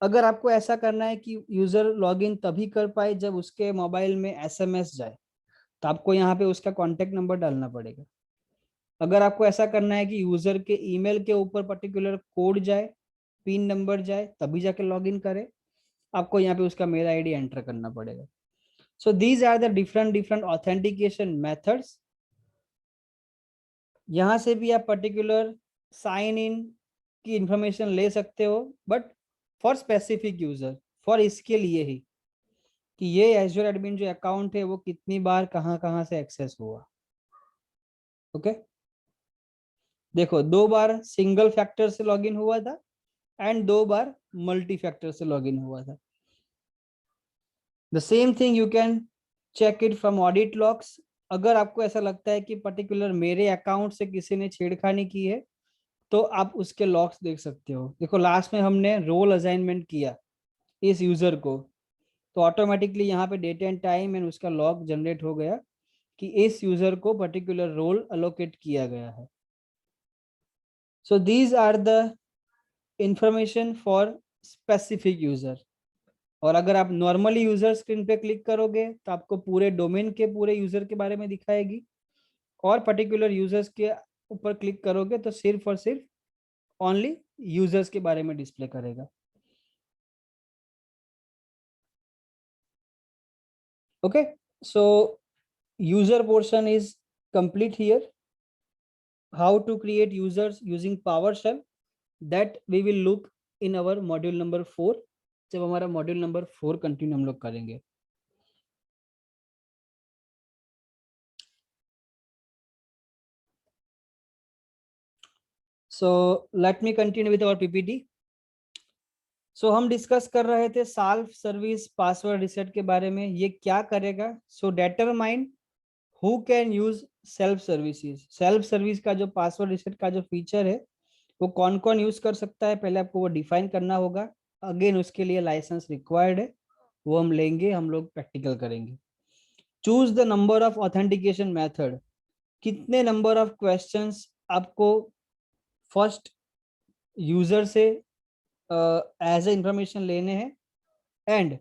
अगर आपको ऐसा करना है कि यूजर लॉगिन तभी कर पाए जब उसके मोबाइल में एसएमएस जाए, तो आपको यहाँ पे उसका कॉन्टेक्ट नंबर डालना पड़ेगा। अगर आपको ऐसा करना है कि यूजर के ईमेल के ऊपर पर्टिकुलर कोड जाए, पिन नंबर जाए, तभी जाके लॉगिन करे, आपको यहाँ पे उसका मेल आईडी एंटर करना पड़ेगा। So these are the different different authentication methods. यहाँ से भी आप पर्टिकुलर साइन इन की इंफॉर्मेशन ले सकते हो, but for specific user, for इसके लिए ही कि ये एज्योर एडमिन जो अकाउंट है वो कितनी बार कहाँ कहाँ से एक्सेस हुआ। ओके, देखो 2 बार सिंगल फैक्टर से लॉगिन हुआ था एंड 2 बार मल्टी फैक्टर से लॉगिन हुआ था। The same thing you can check it from audit logs. अगर आपको ऐसा लगता है कि पर्टिकुलर मेरे अकाउंट से किसी ने छेड़खानी की है, तो आप उसके लॉग्स देख सकते हो। देखो लास्ट में हमने रोल असाइनमेंट किया इस यूजर को, तो ऑटोमेटिकली यहाँ पे डेट एंड टाइम एंड उसका लॉग जनरेट हो गया कि इस यूजर को पर्टिकुलर रोल अलोकेट किया गया है। So these are the information for specific user. और अगर आप नॉर्मली यूजर स्क्रीन पे क्लिक करोगे तो आपको पूरे डोमेन के पूरे यूजर के बारे में दिखाएगी, और पर्टिकुलर यूजर्स के ऊपर क्लिक करोगे तो सिर्फ और सिर्फ ओनली यूजर्स के बारे में डिस्प्ले करेगा। Okay, so user portion is complete here. How to create users using PowerShell, that we will look in our module number 4, जब हमारा मॉड्यूल नंबर 4 कंटिन्यू हम लोग करेंगे। So let me continue with our PPT. So हम डिस्कस कर रहे थे सेल्फ सर्विस पासवर्ड रिसेट के बारे में। ये क्या करेगा? So determine who can use self services. Self service का जो पासवर्ड रिसेट का जो फीचर है वो कौन कौन यूज कर सकता है, पहले आपको वो डिफाइन करना होगा। अगेन उसके लिए लाइसेंस रिक्वायर्ड है, वो हम लेंगे, हम लोग प्रैक्टिकल करेंगे। Choose the number of authentication method. कितने नंबर ऑफ क्वेश्चंस आपको फर्स्ट यूजर से एज ए इंफॉर्मेशन लेने हैं, and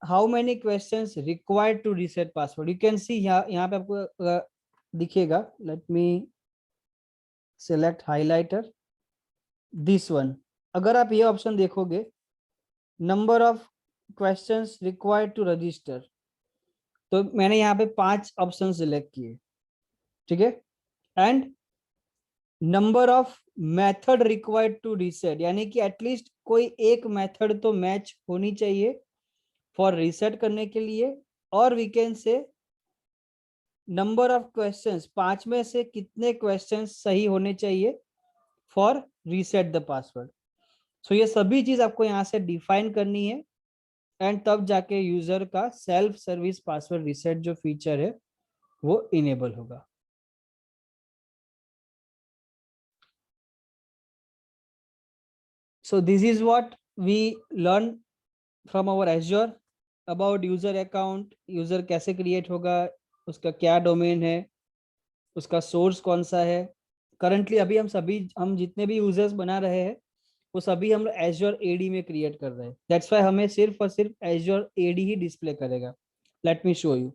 how many questions required to reset password. You can see यहाँ पे आपको दिखेगा। Let me select highlighter, this one. अगर आप ये ऑप्शन देखोगे, number of questions required to register, तो मैंने यहाँ पे 5 ऑप्शन सिलेक्ट किए, ठीक है। And number of method required to reset, यानी कि एटलीस्ट कोई एक मेथड तो मैच होनी चाहिए फॉर रीसेट करने के लिए। और we can say number of questions, 5 में से कितने क्वेश्चंस सही होने चाहिए for reset the password. So ये सभी चीज आपको यहाँ से डिफाइन करनी है, एंड तब जाके यूजर का सेल्फ सर्विस पासवर्ड रीसेट जो फीचर है वो इनेबल होगा। So this is what we learn from our Azure about user account, user कैसे क्रिएट होगा, उसका क्या डोमेन है, उसका सोर्स कौन सा है। करंटली अभी हम जितने भी यूजर्स बना रहे हैं वो सभी हम Azure AD में क्रिएट कर रहे हैं। दैट्स वाई हमें सिर्फ और सिर्फ Azure AD ही डिस्प्ले करेगा। Let me show you.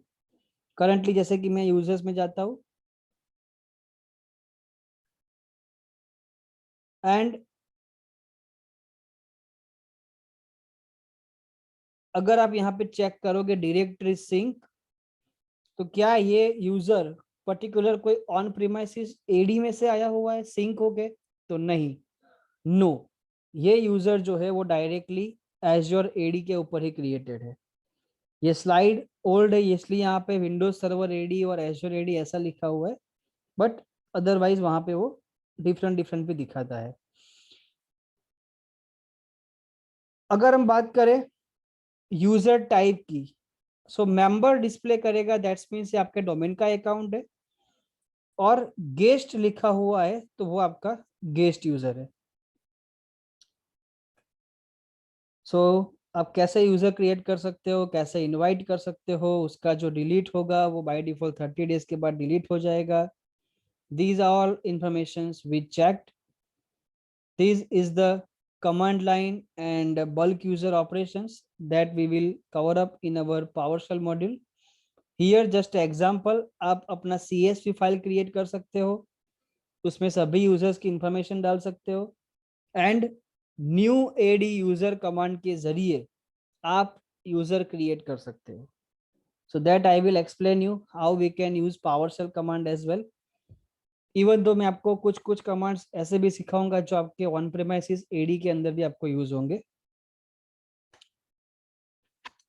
Currently जैसे कि मैं यूजर्स में जाता हूँ, एंड अगर आप यहाँ पे चेक करोगे डायरेक्टरी सिंक, तो क्या ये यूजर पर्टिकुलर कोई ऑन प्रीमाइसिस एडी में से आया हुआ है सिंक होके? तो नहीं, नो। ये यूजर जो है वो डायरेक्टली एज्योर एडी के ऊपर ही क्रिएटेड है। ये स्लाइड ओल्ड है, इसलिए यहाँ पे विंडोज सर्वर एडी और एज्योर एडी ऐसा लिखा हुआ है, बट अदरवाइज वहां पे वो डिफरेंट डिफरेंट भी दिखाता है। अगर हम बात करें यूजर टाइप की, सो मेंबर डिस्प्ले करेगा, दैट्स मीन्स ये आपके डोमेन का अकाउंट है। और गेस्ट लिखा हुआ है तो वो आपका गेस्ट यूजर है। सो आप कैसे यूजर क्रिएट कर सकते हो, कैसे इनवाइट कर सकते हो, उसका जो डिलीट होगा वो बाय डिफॉल्ट 30 डेज के बाद डिलीट हो जाएगा। These are all informations we checked. This is the command line and bulk user operations that we will cover up in our PowerShell module. Here just example, आप अपना CSV फाइल क्रिएट कर सकते हो, उसमें सभी यूजर्स की इंफॉर्मेशन डाल सकते हो, and new AD user command के जरिए आप यूजर क्रिएट कर सकते हो। So that I will explain you how we can use PowerShell command as well. Even though मैं आपको कुछ कुछ कमांड्स ऐसे भी सिखाऊंगा जो आपके ऑन प्रेमाइसिस एडी के अंदर भी आपको यूज होंगे।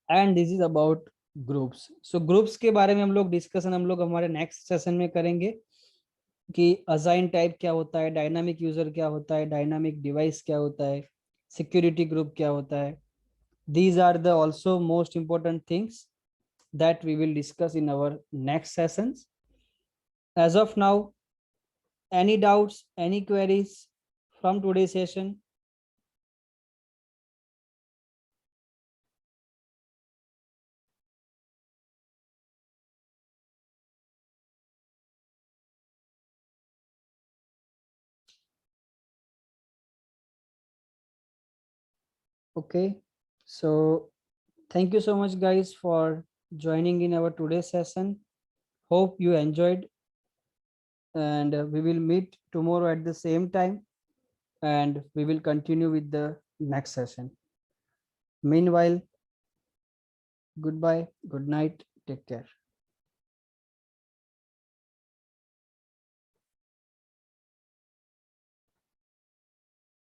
And this is about groups. So groups के बारे में हम लोग हमारे नेक्स्ट सेशन में करेंगे कि असाइन टाइप क्या होता है, डायनामिक यूजर क्या होता है, डायनामिक डिवाइस क्या होता है, सिक्योरिटी ग्रुप क्या होता है। These are the also most important things that we will discuss in our next sessions. As of now, any doubts, any queries from today's session? Okay, so thank you so much guys for joining in our today's session. Hope you enjoyed, and we will meet tomorrow at the same time, and we will continue with the next session. Meanwhile, goodbye, good night, take care.